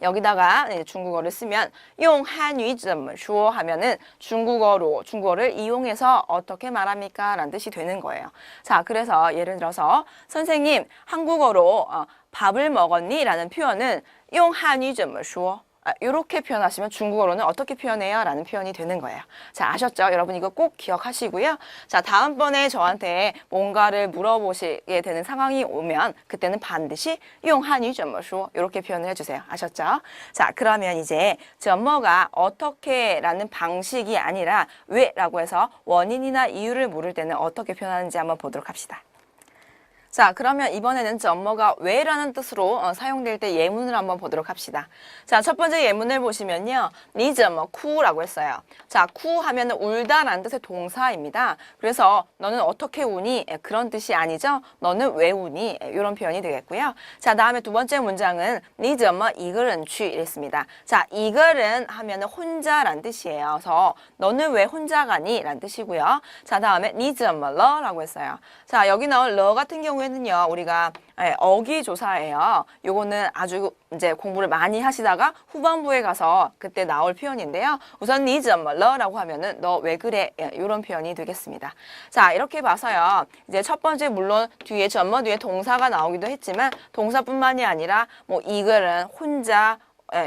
A: 여기다가 중국어를 쓰면 용 한유 怎么说 하면은 중국어를 이용해서 어떻게 말합니까? 라는 뜻이 되는 거예요. 자, 그래서 예를 들어서 선생님 한국어로 밥을 먹었니? 라는 표현은 용 한유 怎么说 이렇게 표현하시면 중국어로는 어떻게 표현해요? 라는 표현이 되는 거예요. 자, 아셨죠? 여러분 이거 꼭 기억하시고요. 자, 다음번에 저한테 뭔가를 물어보시게 되는 상황이 오면 그때는 반드시 용 한유 怎么说 이렇게 표현을 해주세요. 아셨죠? 자, 그러면 이제 怎么가 어떻게 라는 방식이 아니라 왜 라고 해서 원인이나 이유를 물을 때는 어떻게 표현하는지 한번 보도록 합시다. 자, 그러면 이번에는 怎么가 왜라는 뜻으로 사용될 때 예문을 한번 보도록 합시다. 자, 첫 번째 예문을 보시면요. 你怎么哭 라고 했어요. 자,哭하면 울다라는 뜻의 동사입니다. 그래서 너는 어떻게 우니? 그런 뜻이 아니죠. 너는 왜 우니? 이런 표현이 되겠고요. 자, 다음에 두 번째 문장은 你怎么一个人去 이랬습니다. 자, 一个人하면 혼자란 뜻이에요. 그래서 너는 왜 혼자 가니? 라는 뜻이고요. 자, 다음에 你怎么了? 라고 했어요. 자, 여기 나온 러 같은 경우에는요, 우리가 어기조사예요. 요거는 아주 이제 공부를 많이 하시다가 후반부에 가서 그때 나올 표현인데요. 우선 你怎么了? 라고 하면은 너 왜 그래? 이런 표현이 되겠습니다. 자, 이렇게 봐서요. 이제 첫 번째 물론 뒤에 怎么 뒤에 동사가 나오기도 했지만 동사뿐만이 아니라 뭐 이글은 혼자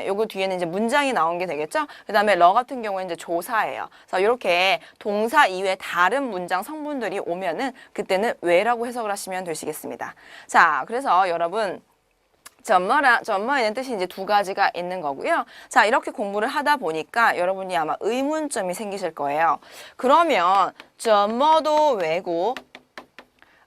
A: 요거 뒤에는 이제 문장이 나온 게 되겠죠? 그 다음에 러 같은 경우는 이제 조사예요. 그래서 이렇게 동사 이외에 다른 문장 성분들이 오면은 그때는 왜라고 해석을 하시면 되시겠습니다. 자, 그래서 여러분 怎么에는 뜻이 이제 두 가지가 있는 거고요. 자, 이렇게 공부를 하다 보니까 여러분이 아마 의문점이 생기실 거예요. 그러면 怎么도 왜고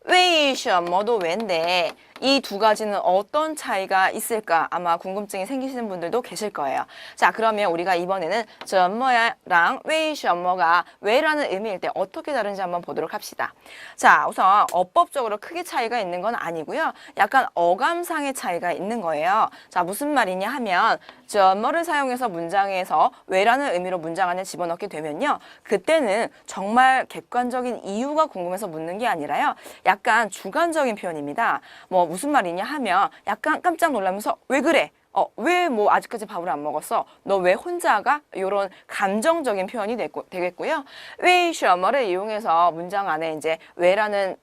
A: 为什么도 왜인데 이 두 가지는 어떤 차이가 있을까 아마 궁금증이 생기시는 분들도 계실 거예요. 자, 그러면 우리가 이번에는 怎么랑 为什么가 왜라는 의미일 때 어떻게 다른지 한번 보도록 합시다. 자, 우선 어법적으로 크게 차이가 있는 건 아니고요. 약간 어감상의 차이가 있는 거예요. 자, 무슨 말이냐 하면 怎么를 사용해서 문장에서 왜라는 의미로 문장 안에 집어넣게 되면요. 그때는 정말 객관적인 이유가 궁금해서 묻는 게 아니라요. 약간 주관적인 표현입니다. 뭐 무슨 말이냐 하면 약간 깜짝 놀라면서 왜 그래? 왜 뭐 아직까지 밥을 안 먹었어? 너 왜 혼자가? 이런 감정적인 표현이 되겠고요. 为什么를 이용해서 문장 안에 이제 왜라는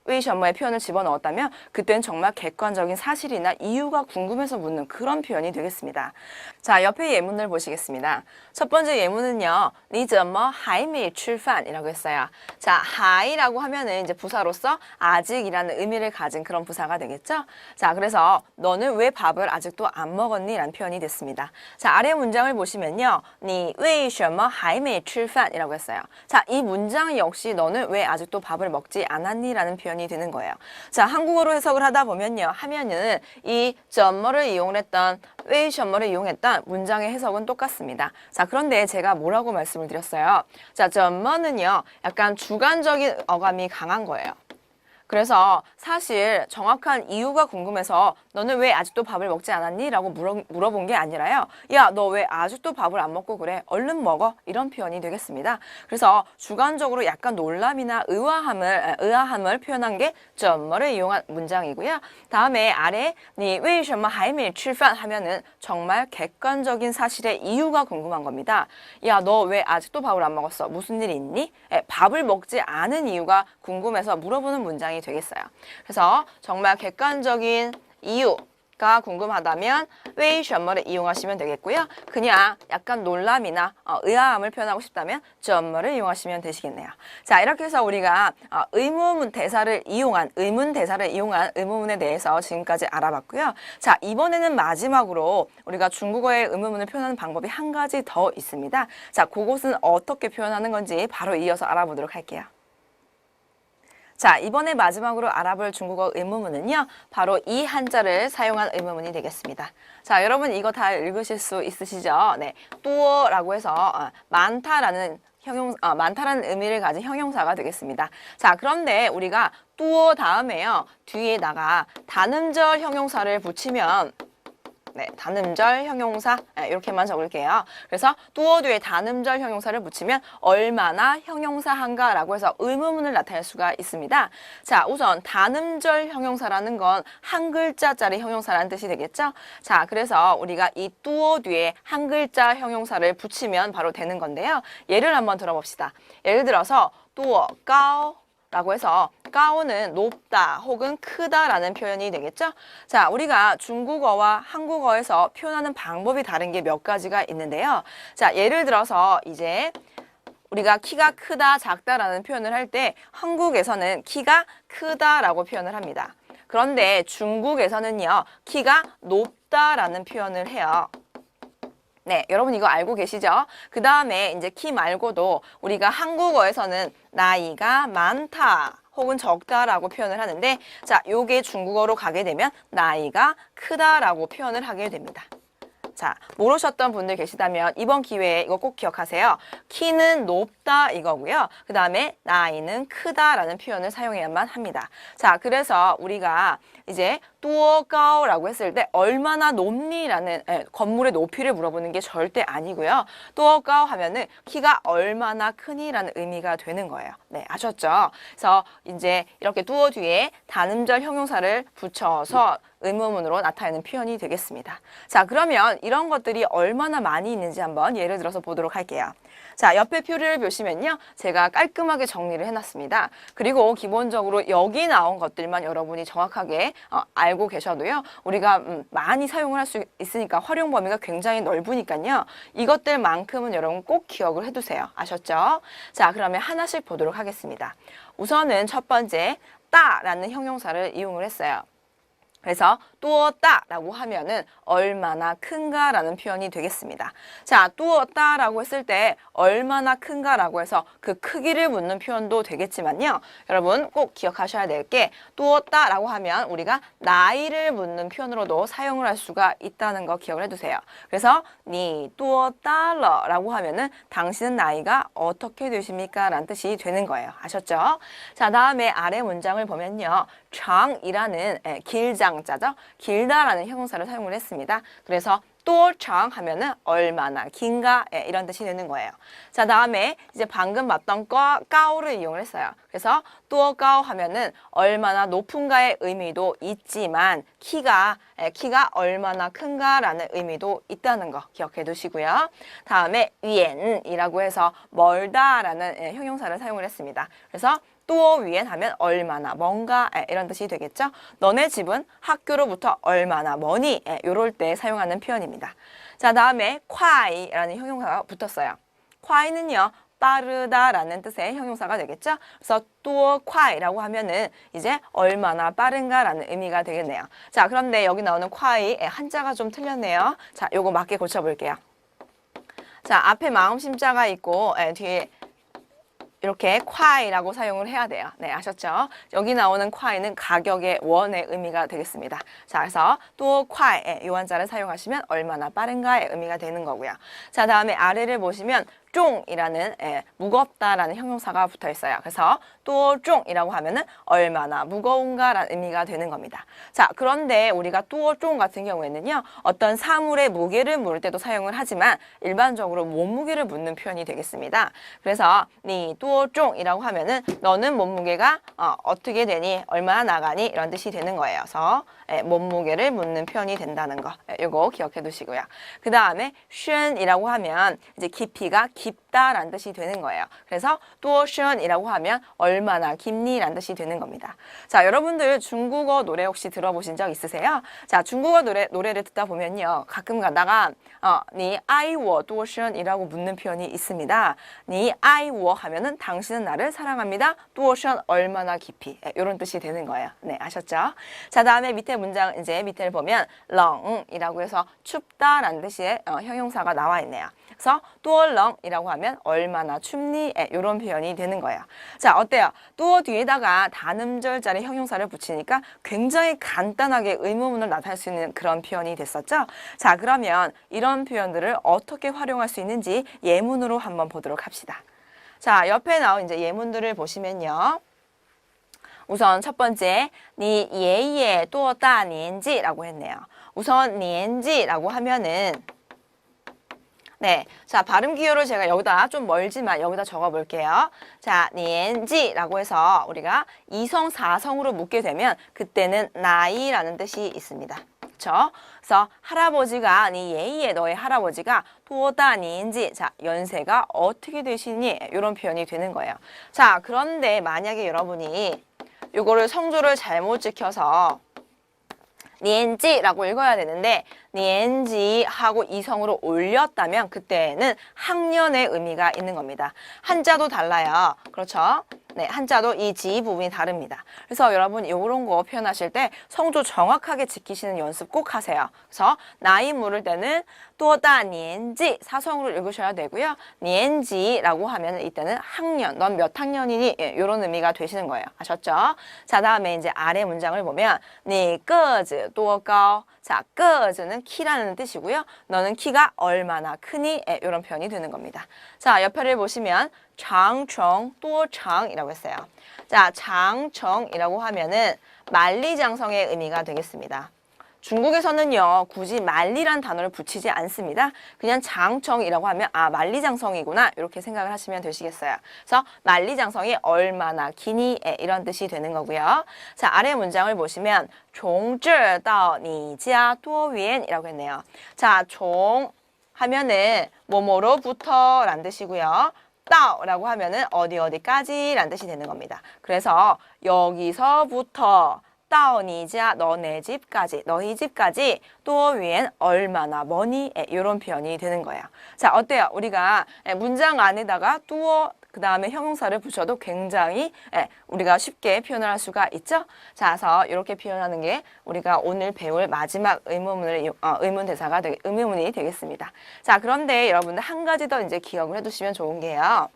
A: 为什么의 표현을 집어넣었다면 그때는 정말 객관적인 사실이나 이유가 궁금해서 묻는 그런 표현이 되겠습니다. 자, 옆에 예문을 보시겠습니다. 첫 번째 예문은요. 你怎么还没吃饭? 이라고 했어요. 자, 하이라고 하면은 이제 부사로서 아직이라는 의미를 가진 그런 부사가 되겠죠? 자, 그래서 너는 왜 밥을 아직도 안 먹었니? 라는 표현이 됐습니다. 자, 아래 문장을 보시면요. 你为什么还没吃饭? 이라고 했어요. 자, 이 문장 역시 너는 왜 아직도 밥을 먹지 않았니? 라는 표현이 되는 거예요. 자, 한국어로 해석을 하다 보면요. 하면은 이 怎么를 이용했던 为什么를 이용했던 문장의 해석은 똑같습니다. 자, 그런데 제가 뭐라고 말씀을 드렸어요? 자, 怎么는요. 약간 주관적인 어감이 강한 거예요. 그래서 사실 정확한 이유가 궁금해서 너는 왜 아직도 밥을 먹지 않았니? 라고 물어본 게 아니라요. 야, 너 왜 아직도 밥을 안 먹고 그래? 얼른 먹어. 이런 표현이 되겠습니다. 그래서 주관적으로 약간 놀람이나 의아함을 표현한 게 怎么를 이용한 문장이고요. 다음에 아래 你为什么还没吃饭 하면은 정말 객관적인 사실의 이유가 궁금한 겁니다. 야, 너 왜 아직도 밥을 안 먹었어? 무슨 일 있니? 밥을 먹지 않은 이유가 궁금해서 물어보는 문장이 되겠어요. 그래서 정말 객관적인 이유가 궁금하다면 为什么를 이용하시면 되겠고요. 그냥 약간 놀람이나 의아함을 표현하고 싶다면 怎么를 이용하시면 되시겠네요. 자, 이렇게 해서 우리가 의문 대사를 이용한 의문문에 대해서 지금까지 알아봤고요. 자, 이번에는 마지막으로 우리가 중국어의 의문문을 표현하는 방법이 한 가지 더 있습니다. 자, 그것은 어떻게 표현하는 건지 바로 이어서 알아보도록 할게요. 자, 이번에 마지막으로 알아볼 중국어 의문문은요. 바로 이 한자를 사용한 의문문이 되겠습니다. 자, 여러분 이거 다 읽으실 수 있으시죠? 네, 뚜어라고 해서 많다라는 많다라는 의미를 가진 형용사가 되겠습니다. 자, 그런데 우리가 뚜어 다음에요. 뒤에다가 단음절 형용사를 붙이면 네, 단음절 형용사 이렇게만 적을게요. 그래서 뚜어 뒤에 단음절 형용사를 붙이면 얼마나 형용사한가라고 해서 의문문을 나타낼 수가 있습니다. 자, 우선 단음절 형용사라는 건 한 글자짜리 형용사라는 뜻이 되겠죠? 자, 그래서 우리가 이 뚜어 뒤에 한 글자 형용사를 붙이면 바로 되는 건데요. 예를 한번 들어봅시다. 예를 들어서 뚜어 까오 라고 해서 까오는 높다 혹은 크다라는 표현이 되겠죠? 자, 우리가 중국어와 한국어에서 표현하는 방법이 다른 게 몇 가지가 있는데요. 자, 예를 들어서 이제 우리가 키가 크다, 작다라는 표현을 할 때 한국에서는 키가 크다라고 표현을 합니다. 그런데 중국에서는요, 키가 높다라는 표현을 해요. 네, 여러분 이거 알고 계시죠? 그 다음에 이제 키 말고도 우리가 한국어에서는 나이가 많다 혹은 적다라고 표현을 하는데, 자, 요게 중국어로 가게 되면 나이가 크다라고 표현을 하게 됩니다. 자, 모르셨던 분들 계시다면 이번 기회에 이거 꼭 기억하세요. 키는 높다 이거고요. 그 다음에 나이는 크다라는 표현을 사용해야만 합니다. 자, 그래서 우리가 이제 뚜어가오라고 했을 때 얼마나 높니라는 건물의 높이를 물어보는 게 절대 아니고요. 뚜어가오 하면은 키가 얼마나 크니라는 의미가 되는 거예요. 네, 아셨죠? 그래서 이제 이렇게 뚜어 뒤에 단음절 형용사를 붙여서 의문문으로 나타내는 표현이 되겠습니다. 자, 그러면 이런 것들이 얼마나 많이 있는지 한번 예를 들어서 보도록 할게요. 자, 옆에 표를 보시면요. 제가 깔끔하게 정리를 해놨습니다. 그리고 기본적으로 여기 나온 것들만 여러분이 정확하게 알고 계셔도요. 우리가 많이 사용을 할 수 있으니까 활용 범위가 굉장히 넓으니까요. 이것들만큼은 여러분 꼭 기억을 해두세요. 아셨죠? 자, 그러면 하나씩 보도록 하겠습니다. 우선은 첫 번째, 따라는 형용사를 이용을 했어요. 그래서 뚜었다라고 하면은 얼마나 큰가라는 표현이 되겠습니다. 자, 뚜었다라고 했을 때 얼마나 큰가라고 해서 그 크기를 묻는 표현도 되겠지만요. 여러분 꼭 기억하셔야 될 게 뚜었다라고 하면 우리가 나이를 묻는 표현으로도 사용을 할 수가 있다는 거 기억을 해두세요. 그래서 니 뚜었다러라고 하면은 당신은 나이가 어떻게 되십니까? 라는 뜻이 되는 거예요. 아셨죠? 자, 다음에 아래 문장을 보면요. 장이라는 길장자죠. 길다라는 형용사를 사용을 했습니다. 그래서 또장 하면은 얼마나 긴가 이런 뜻이 되는 거예요. 자, 다음에 이제 방금 봤던 까오를 이용을 했어요. 그래서 또까오 하면은 얼마나 높은가의 의미도 있지만 키가 얼마나 큰가라는 의미도 있다는 거 기억해 두시고요. 다음에 위엔이라고 해서 멀다라는 형용사를 사용을 했습니다. 그래서 또 위엔 하면 얼마나, 뭔가 이런 뜻이 되겠죠. 너네 집은 학교로부터 얼마나 머니 이럴 때 사용하는 표현입니다. 자, 다음에 콰이라는 형용사가 붙었어요. 콰이는요, 빠르다라는 뜻의 형용사가 되겠죠. 그래서 또 콰이라고 하면은 이제 얼마나 빠른가라는 의미가 되겠네요. 자, 그런데 여기 나오는 콰이 한자가 좀 틀렸네요. 자, 요거 맞게 고쳐볼게요. 자, 앞에 마음심자가 있고 뒤에 이렇게 콰이라고 사용을 해야 돼요. 네, 아셨죠? 여기 나오는 콰이는 가격의 원의 의미가 되겠습니다. 자, 그래서 또 콰이 요 한자를 사용하시면 얼마나 빠른가의 의미가 되는 거고요. 자, 다음에 아래를 보시면 쫑이라는 무겁다라는 형용사가 붙어 있어요. 그래서 또 쫑이라고 하면은 얼마나 무거운가라는 의미가 되는 겁니다. 자, 그런데 우리가 또 쫑 같은 경우에는요, 어떤 사물의 무게를 물을 때도 사용을 하지만 일반적으로 몸무게를 묻는 표현이 되겠습니다. 그래서 니 또 쫑이라고 하면은 너는 몸무게가 어떻게 되니, 얼마나 나가니 이런 뜻이 되는 거예요. 그래서 몸무게를 묻는 표현이 된다는 거, 요거 기억해 두시고요. 그 다음에 쉔이라고 하면 이제 깊이가 깊다라는 뜻이 되는 거예요. 그래서 또 쉔이라고 하면 얼마나 깊니라는 뜻이 되는 겁니다. 자, 여러분들 중국어 노래 혹시 들어보신 적 있으세요? 자, 중국어 노래를 듣다 보면요, 가끔 가다가 니爱我多深이라고 묻는 표현이 있습니다. 니爱我하면은 당신은 나를 사랑합니다. 多深 얼마나 깊이 이런 뜻이 되는 거예요. 네, 아셨죠? 자, 다음에 밑에 문장 이제 밑에를 보면 冷이라고 해서 춥다라는 뜻의 형용사가 나와 있네요. 그래서 多冷이라고 하면 얼마나 춥니 이런 표현이 되는 거예요. 자, 어때요? 多 뒤에다가 단음절자리 형용사를 붙이니까 굉장히 간단하게 의문문을 나타낼 수 있는 그런 표현이 됐었죠? 자, 그러면 이런 표현들을 어떻게 활용할 수 있는지 예문으로 한번 보도록 합시다. 자, 옆에 나온 이제 예문들을 보시면요. 우선 첫 번째, 니 예예 또大年纪라고 했네요. 우선 年纪라고 하면은 네, 자, 발음 기호를 제가 여기다 좀 멀지만 여기다 적어 볼게요. 자, 年纪라고 해서 우리가 이성 사성으로 묶게 되면 그때는 나이라는 뜻이 있습니다. 그렇죠? 그래서 할아버지가 니 예예 너의 할아버지가 多大年纪 자, 연세가 어떻게 되시니? 이런 표현이 되는 거예요. 자, 그런데 만약에 여러분이 요거를 성조를 잘못 지켜서 年纪라고 읽어야 되는데 年纪 하고 이성으로 올렸다면 그때는 학년의 의미가 있는 겁니다. 한자도 달라요. 그렇죠? 네, 한자도 이 지 부분이 다릅니다. 그래서 여러분 이런 거 표현하실 때 성조 정확하게 지키시는 연습 꼭 하세요. 그래서 나이 물을 때는 多大年纪 사성으로 읽으셔야 되고요. 年纪라고 하면 이때는 학년, 넌 몇 학년이니? 이런 의미가 되시는 거예요. 아셨죠? 자, 다음에 이제 아래 문장을 보면 你个子多高 자, 个子는 키라는 뜻이고요. 너는 키가 얼마나 크니? 이런 표현이 되는 겁니다. 자, 옆에를 보시면 长城多长이라고 했어요. 자, 长城이라고 하면은 만리장성의 의미가 되겠습니다. 중국에서는요, 굳이 만리란 단어를 붙이지 않습니다. 그냥 장청이라고 하면 만리장성이구나 이렇게 생각을 하시면 되시겠어요. 그래서 만리장성이 얼마나 기니 이런 뜻이 되는 거고요. 자, 아래 문장을 보시면 从这到你家多远이라고 했네요. 자, 从 하면은 뭐뭐로부터 라는 뜻이고요. 따라고 하면은 어디까지 라는 뜻이 되는 겁니다. 그래서 여기서부터 到你家 너네 집까지, 너희 집까지 多远 얼마나 머니 이런 표현이 되는 거예요. 자, 어때요? 우리가 문장 안에다가 多 그 다음에 형용사를 붙여도 굉장히 우리가 쉽게 표현을 할 수가 있죠. 자, 그래서 이렇게 표현하는 게 우리가 오늘 배울 마지막 의문문이 되겠습니다. 자, 그런데 여러분들 한 가지 더 이제 기억을 해두시면 좋은 게요.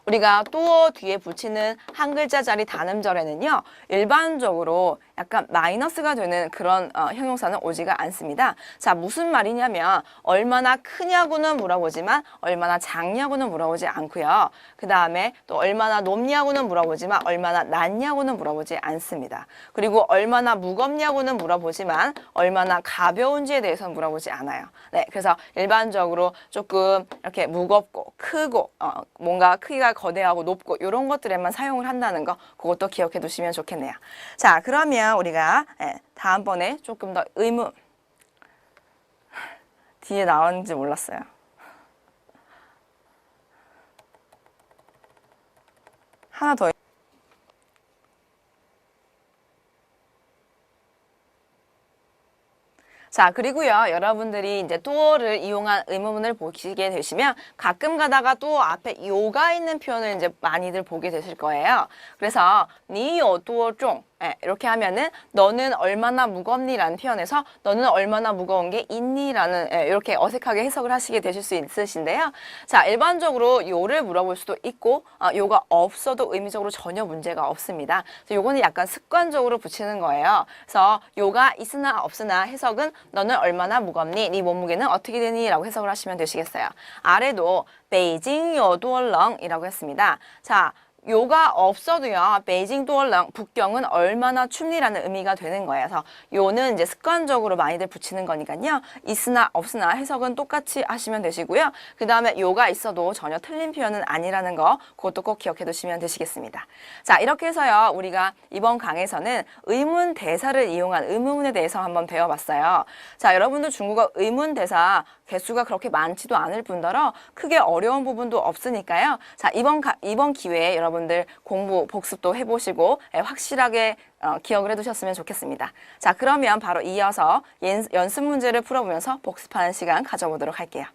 A: 우리가 또 뒤에 붙이는 한 글자짜리 단음절에는요, 일반적으로 약간 마이너스가 되는 그런 형용사는 오지가 않습니다. 자, 무슨 말이냐면 얼마나 크냐고는 물어보지만 얼마나 작냐고는 물어보지 않고요. 그 다음에 또 얼마나 높냐고는 물어보지만 얼마나 낮냐고는 물어보지 않습니다. 그리고 얼마나 무겁냐고는 물어보지만 얼마나 가벼운지에 대해서는 물어보지 않아요. 네, 그래서 일반적으로 조금 이렇게 무겁고 크고 뭔가 크기가 거대하고 높고 이런 것들에만 사용을 한다는 거 그것도 기억해 두시면 좋겠네요. 자, 그러면 우리가 다음번에 조금 더 의문 뒤에 나왔는지 몰랐어요. 하나 더 자, 그리고요, 여러분들이 이제 또를 이용한 의문문을 보시게 되시면 가끔 가다가 또 앞에 요가 있는 표현을 이제 많이들 보게 되실 거예요. 그래서 你有多重? 예, 이렇게 하면은 너는 얼마나 무겁니? 라는 표현에서 너는 얼마나 무거운 게 있니? 라는 이렇게 어색하게 해석을 하시게 되실 수 있으신데요. 자, 일반적으로 요를 물어볼 수도 있고 요가 없어도 의미적으로 전혀 문제가 없습니다. 요거는 약간 습관적으로 붙이는 거예요. 그래서 요가 있으나 없으나 해석은 너는 얼마나 무겁니? 네 몸무게는 어떻게 되니? 라고 해석을 하시면 되시겠어요. 아래도 베이징 요도렁이라고 했습니다. 자, 요가 없어도요, 베이징 도얼랑 북경은 얼마나 춥니라는 의미가 되는 거예요. 그래서 요는 이제 습관적으로 많이들 붙이는 거니까요. 있으나 없으나 해석은 똑같이 하시면 되시고요. 그 다음에 요가 있어도 전혀 틀린 표현은 아니라는 거, 그것도 꼭 기억해 두시면 되시겠습니다. 자, 이렇게 해서요, 우리가 이번 강에서는 의문 대사를 이용한 의문문에 대해서 한번 배워봤어요. 자, 여러분들 중국어 의문 대사 개수가 그렇게 많지도 않을 뿐더러 크게 어려운 부분도 없으니까요. 자, 이번 기회에 여러분들 공부, 복습도 해보시고 확실하게 기억을 해두셨으면 좋겠습니다. 자, 그러면 바로 이어서 연습 문제를 풀어보면서 복습하는 시간 가져보도록 할게요.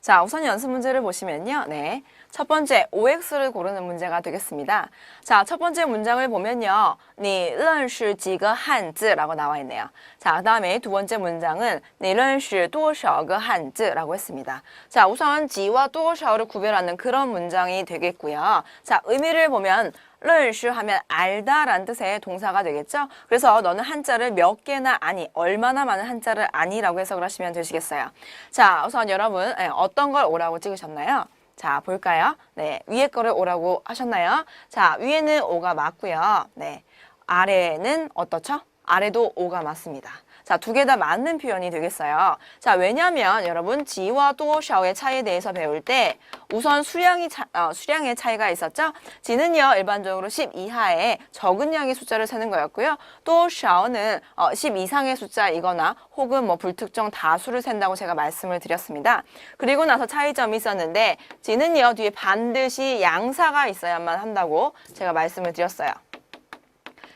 A: 자, 우선 연습 문제를 보시면요. 네. 첫 번째, OX를 고르는 문제가 되겠습니다. 자, 첫 번째 문장을 보면요. 你认识几个汉字 라고 나와 있네요. 자, 그 다음에 두 번째 문장은 你认识多少个汉字 라고 했습니다. 자, 우선 지와 多少를 구별하는 그런 문장이 되겠고요. 자, 의미를 보면 认识 하면 알다 라는 뜻의 동사가 되겠죠. 그래서 너는 한자를 몇 개나 아니, 얼마나 많은 한자를 아니라고 해석을 하시면 되시겠어요. 자, 우선 여러분 어떤 걸 오라고 찍으셨나요? 자, 볼까요? 네, 위에 거를 오라고 하셨나요? 자, 위에는 오가 맞고요. 네, 아래는 어떻죠? 아래도 오가 맞습니다. 자, 두 개 다 맞는 표현이 되겠어요. 자, 왜냐면 여러분 지와 도샤오의 차이에 대해서 배울 때 우선 수량의 차이가 있었죠. 지는요 일반적으로 10 이하의 적은 양의 숫자를 세는 거였고요. 도샤오는 10 이상의 숫자이거나 혹은 뭐 불특정 다수를 센다고 제가 말씀을 드렸습니다. 그리고 나서 차이점이 있었는데 지는요 뒤에 반드시 양사가 있어야만 한다고 제가 말씀을 드렸어요.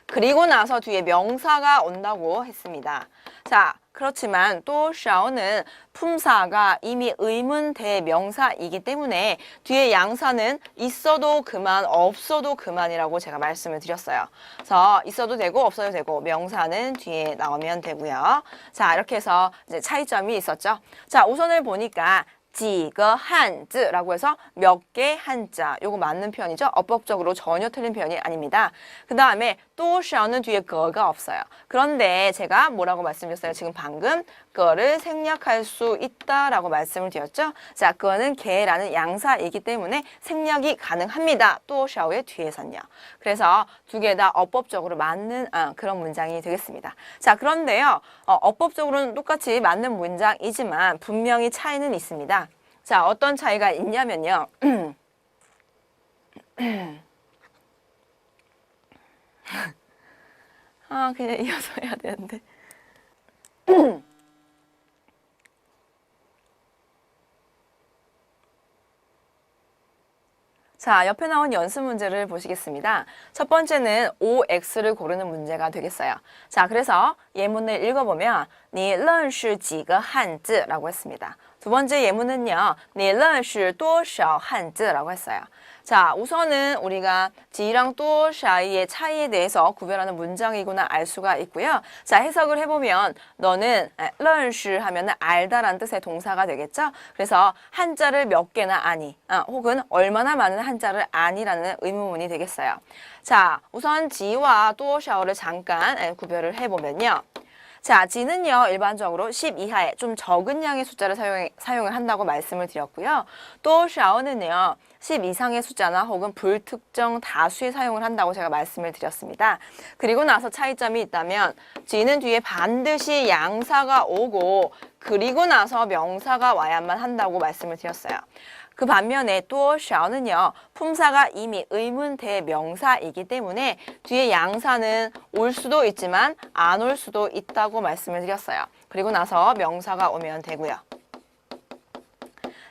A: 그리고 나서 뒤에 명사가 온다고 했습니다. 자, 그렇지만 또 샤오는 품사가 이미 의문 대명사이기 때문에 뒤에 양사는 있어도 그만, 없어도 그만이라고 제가 말씀을 드렸어요. 그래서 있어도 되고 없어도 되고 명사는 뒤에 나오면 되고요. 자, 이렇게 해서 이제 차이점이 있었죠. 자, 우선을 보니까 几个汉字라고 해서 몇 개 한자, 요거 맞는 표현이죠. 어법적으로 전혀 틀린 표현이 아닙니다. 그 다음에 또 샤오는 뒤에 거가 없어요. 그런데 제가 뭐라고 말씀드렸어요? 지금 방금 거를 생략할 수 있다라고 말씀을 드렸죠. 자, 그거는 개라는 양사이기 때문에 생략이 가능합니다. 또 샤오의 뒤에선요. 그래서 두 개 다 어법적으로 맞는 그런 문장이 되겠습니다. 자, 그런데요. 어법적으로는 똑같이 맞는 문장이지만 분명히 차이는 있습니다. 자, 어떤 차이가 있냐면요. 그냥 이어서 해야 되는데. 자, 옆에 나온 연습 문제를 보시겠습니다. 첫 번째는 OX를 고르는 문제가 되겠어요. 자, 그래서 예문을 읽어보면 你认识几个汉字 라고 했습니다. 두 번째 예문은요. 你认识多少汉字 라고 했어요. 자, 우선은 우리가 지랑 또 사이의 차이에 대해서 구별하는 문장이구나 알 수가 있고요. 자, 해석을 해보면 너는 认识 하면은 알다라는 뜻의 동사가 되겠죠. 그래서 한자를 몇 개나 아니, 혹은 얼마나 많은 한자를 아니라는 의문문이 되겠어요. 자, 우선 지와 또 샤오를 잠깐 구별을 해보면요. 자, 지는요 일반적으로 10 이하의 좀 적은 양의 숫자를 사용을 한다고 말씀을 드렸고요. 또 샤오는요 10 이상의 숫자나 혹은 불특정 다수에 사용을 한다고 제가 말씀을 드렸습니다. 그리고 나서 차이점이 있다면 지는 뒤에 반드시 양사가 오고 그리고 나서 명사가 와야만 한다고 말씀을 드렸어요. 그 반면에 또 샤오는요 품사가 이미 의문 대명사이기 때문에 뒤에 양사는 올 수도 있지만 안 올 수도 있다고 말씀을 드렸어요. 그리고 나서 명사가 오면 되고요.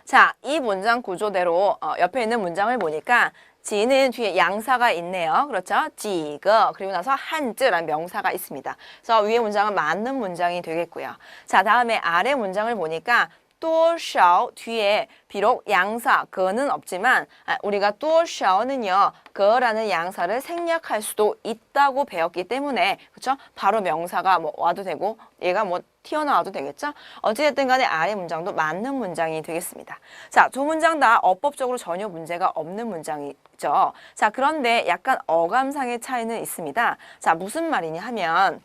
A: 자, 이 문장 구조대로 옆에 있는 문장을 보니까 지는 뒤에 양사가 있네요. 그렇죠? 지거 그리고 나서 한즈라는 명사가 있습니다. 그래서 위의 문장은 맞는 문장이 되겠고요. 자, 다음에 아래 문장을 보니까 多少 뒤에 비록 양사 그는 없지만 우리가 多少는요 그라는 양사를 생략할 수도 있다고 배웠기 때문에 그렇죠? 바로 명사가 뭐 와도 되고 얘가 뭐 튀어나와도 되겠죠? 어찌됐든 간에 아래 문장도 맞는 문장이 되겠습니다. 자, 두 문장 다 어법적으로 전혀 문제가 없는 문장이죠. 자, 그런데 약간 어감상의 차이는 있습니다. 자, 무슨 말이냐 하면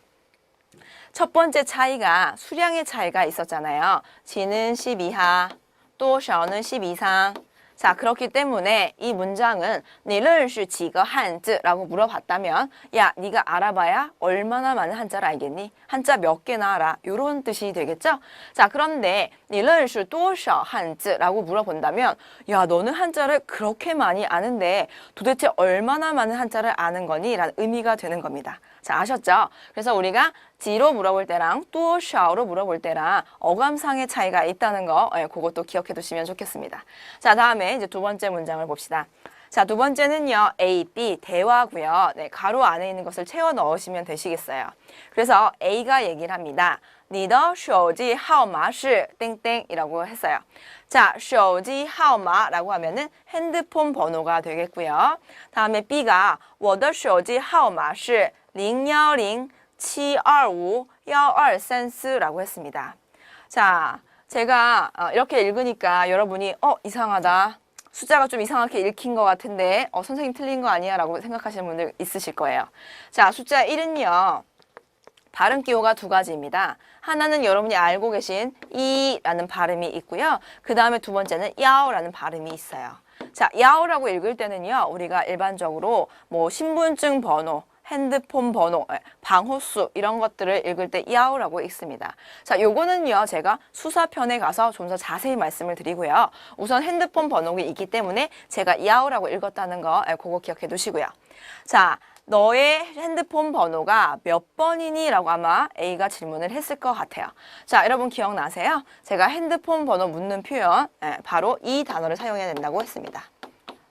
A: 첫 번째 차이가 수량의 차이가 있었잖아요. 지는 12하, 多少는 12상. 자, 그렇기 때문에 이 문장은 你认识几个汉字라고 물어봤다면 야, 네가 알아봐야 얼마나 많은 한자를 알겠니? 한자 몇 개나 알아? 이런 뜻이 되겠죠? 자, 그런데 你认识多少汉字라고 물어본다면 야, 너는 한자를 그렇게 많이 아는데 도대체 얼마나 많은 한자를 아는 거니? 라는 의미가 되는 겁니다. 자, 아셨죠? 그래서 우리가 지로 물어볼 때랑 多少로 물어볼 때랑 어감상의 차이가 있다는 거 그것도 기억해 두시면 좋겠습니다. 자, 다음에 이제 두 번째 문장을 봅시다. 자, 두 번째는요. A, B 대화고요. 네, 가로 안에 있는 것을 채워 넣으시면 되시겠어요. 그래서 A가 얘기를 합니다. 你的手机号码是 땡땡이라고 했어요. 자, 手机号码라고 하면은 핸드폰 번호가 되겠고요. 다음에 B가 我的手机号码是 010 725-1234라고 했습니다. 자, 제가 이렇게 읽으니까 여러분이 이상하다. 숫자가 좀 이상하게 읽힌 것 같은데 선생님 틀린 거 아니야? 라고 생각하시는 분들 있으실 거예요. 자, 숫자 1은요. 발음 기호가 두 가지입니다. 하나는 여러분이 알고 계신 이라는 발음이 있고요. 그 다음에 두 번째는 야오라는 발음이 있어요. 자, 야오라고 읽을 때는요. 우리가 일반적으로 뭐 신분증 번호, 핸드폰 번호, 방호수 이런 것들을 읽을 때 야오라고 읽습니다. 자, 요거는요 제가 수사편에 가서 좀 더 자세히 말씀을 드리고요. 우선 핸드폰 번호가 있기 때문에 제가 야오라고 읽었다는 거 그거 기억해 두시고요. 자, 너의 핸드폰 번호가 몇 번이니? 라고 아마 A가 질문을 했을 것 같아요. 자, 여러분 기억나세요? 제가 핸드폰 번호 묻는 표현 바로 이 단어를 사용해야 된다고 했습니다.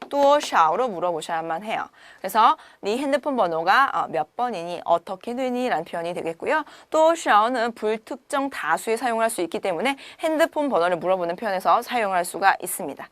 A: 多少로 물어보셔야만 해요. 그래서 네 핸드폰 번호가 몇 번이니? 어떻게 되니? 라는 표현이 되겠고요. 多少는 불특정 다수에 사용할 수 있기 때문에 핸드폰 번호를 물어보는 표현에서 사용할 수가 있습니다.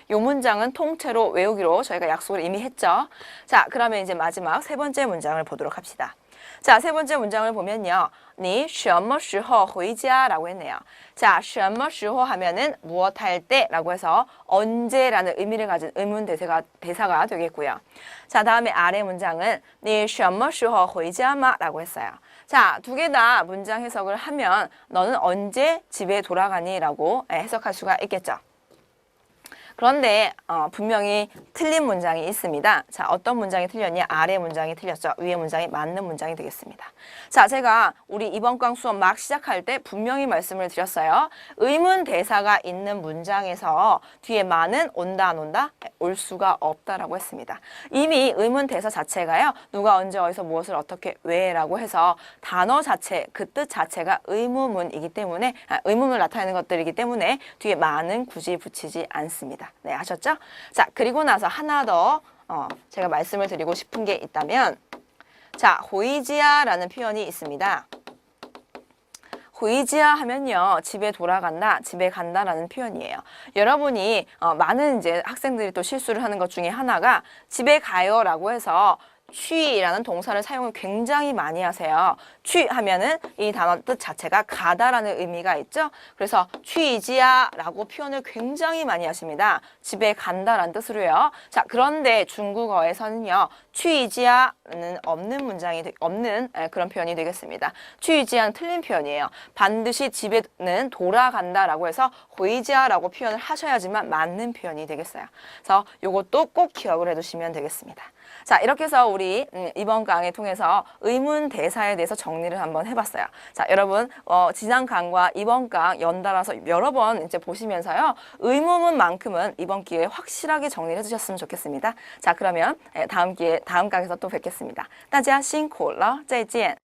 A: 이 문장은 통째로 외우기로 저희가 약속을 이미 했죠. 자, 그러면 이제 마지막 세 번째 문장을 보도록 합시다. 자, 세 번째 문장을 보면요. 你什么时候回家? 라고 했네요. 자, 什么时候 하면은 무엇 할 때? 라고 해서 언제라는 의미를 가진 의문 대사가 되겠고요. 자, 다음에 아래 문장은 你什么时候回家吗? 라고 했어요. 자, 두 개 다 문장 해석을 하면 너는 언제 집에 돌아가니? 라고 해석할 수가 있겠죠. 그런데 분명히 틀린 문장이 있습니다. 자, 어떤 문장이 틀렸냐? 아래 문장이 틀렸죠. 위에 문장이 맞는 문장이 되겠습니다. 자, 제가 우리 이번 강 수업 막 시작할 때 분명히 말씀을 드렸어요. 의문 대사가 있는 문장에서 뒤에 많은 온다 안 온다? 올 수가 없다라고 했습니다. 이미 의문 대사 자체가요. 누가 언제 어디서 무엇을 어떻게 왜라고 해서 단어 자체, 그 뜻 자체가 의문문이기 때문에 의문을 나타내는 것들이기 때문에 뒤에 많은 굳이 붙이지 않습니다. 네, 아셨죠? 자, 그리고 나서 하나 더 제가 말씀을 드리고 싶은 게 있다면 자, 호이지아라는 표현이 있습니다. 호이지아 하면요. 집에 돌아간다, 집에 간다라는 표현이에요. 여러분이 많은 이제 학생들이 또 실수를 하는 것 중에 하나가 집에 가요라고 해서 취라는 동사를 사용을 굉장히 많이 하세요. 취 하면은 이 단어 뜻 자체가 가다라는 의미가 있죠. 그래서 취지야라고 표현을 굉장히 많이 하십니다. 집에 간다라는 뜻으로요. 자, 그런데 중국어에서는요. 취지야는 없는 문장이 없는 그런 표현이 되겠습니다. 취지야는 틀린 표현이에요. 반드시 집에는 돌아간다라고 해서 회지야라고 표현을 하셔야지만 맞는 표현이 되겠어요. 그래서 이것도 꼭 기억을 해두시면 되겠습니다. 자, 이렇게 해서 우리 이번 강의 통해서 의문 대사에 대해서 정리를 한번 해봤어요. 자, 여러분 지난 강과 이번 강 연달아서 여러 번 이제 보시면서요. 의문문만큼은 이번 기회에 확실하게 정리를 해주셨으면 좋겠습니다. 자, 그러면 다음 강에서 또 뵙겠습니다. 大家辛苦了，再见。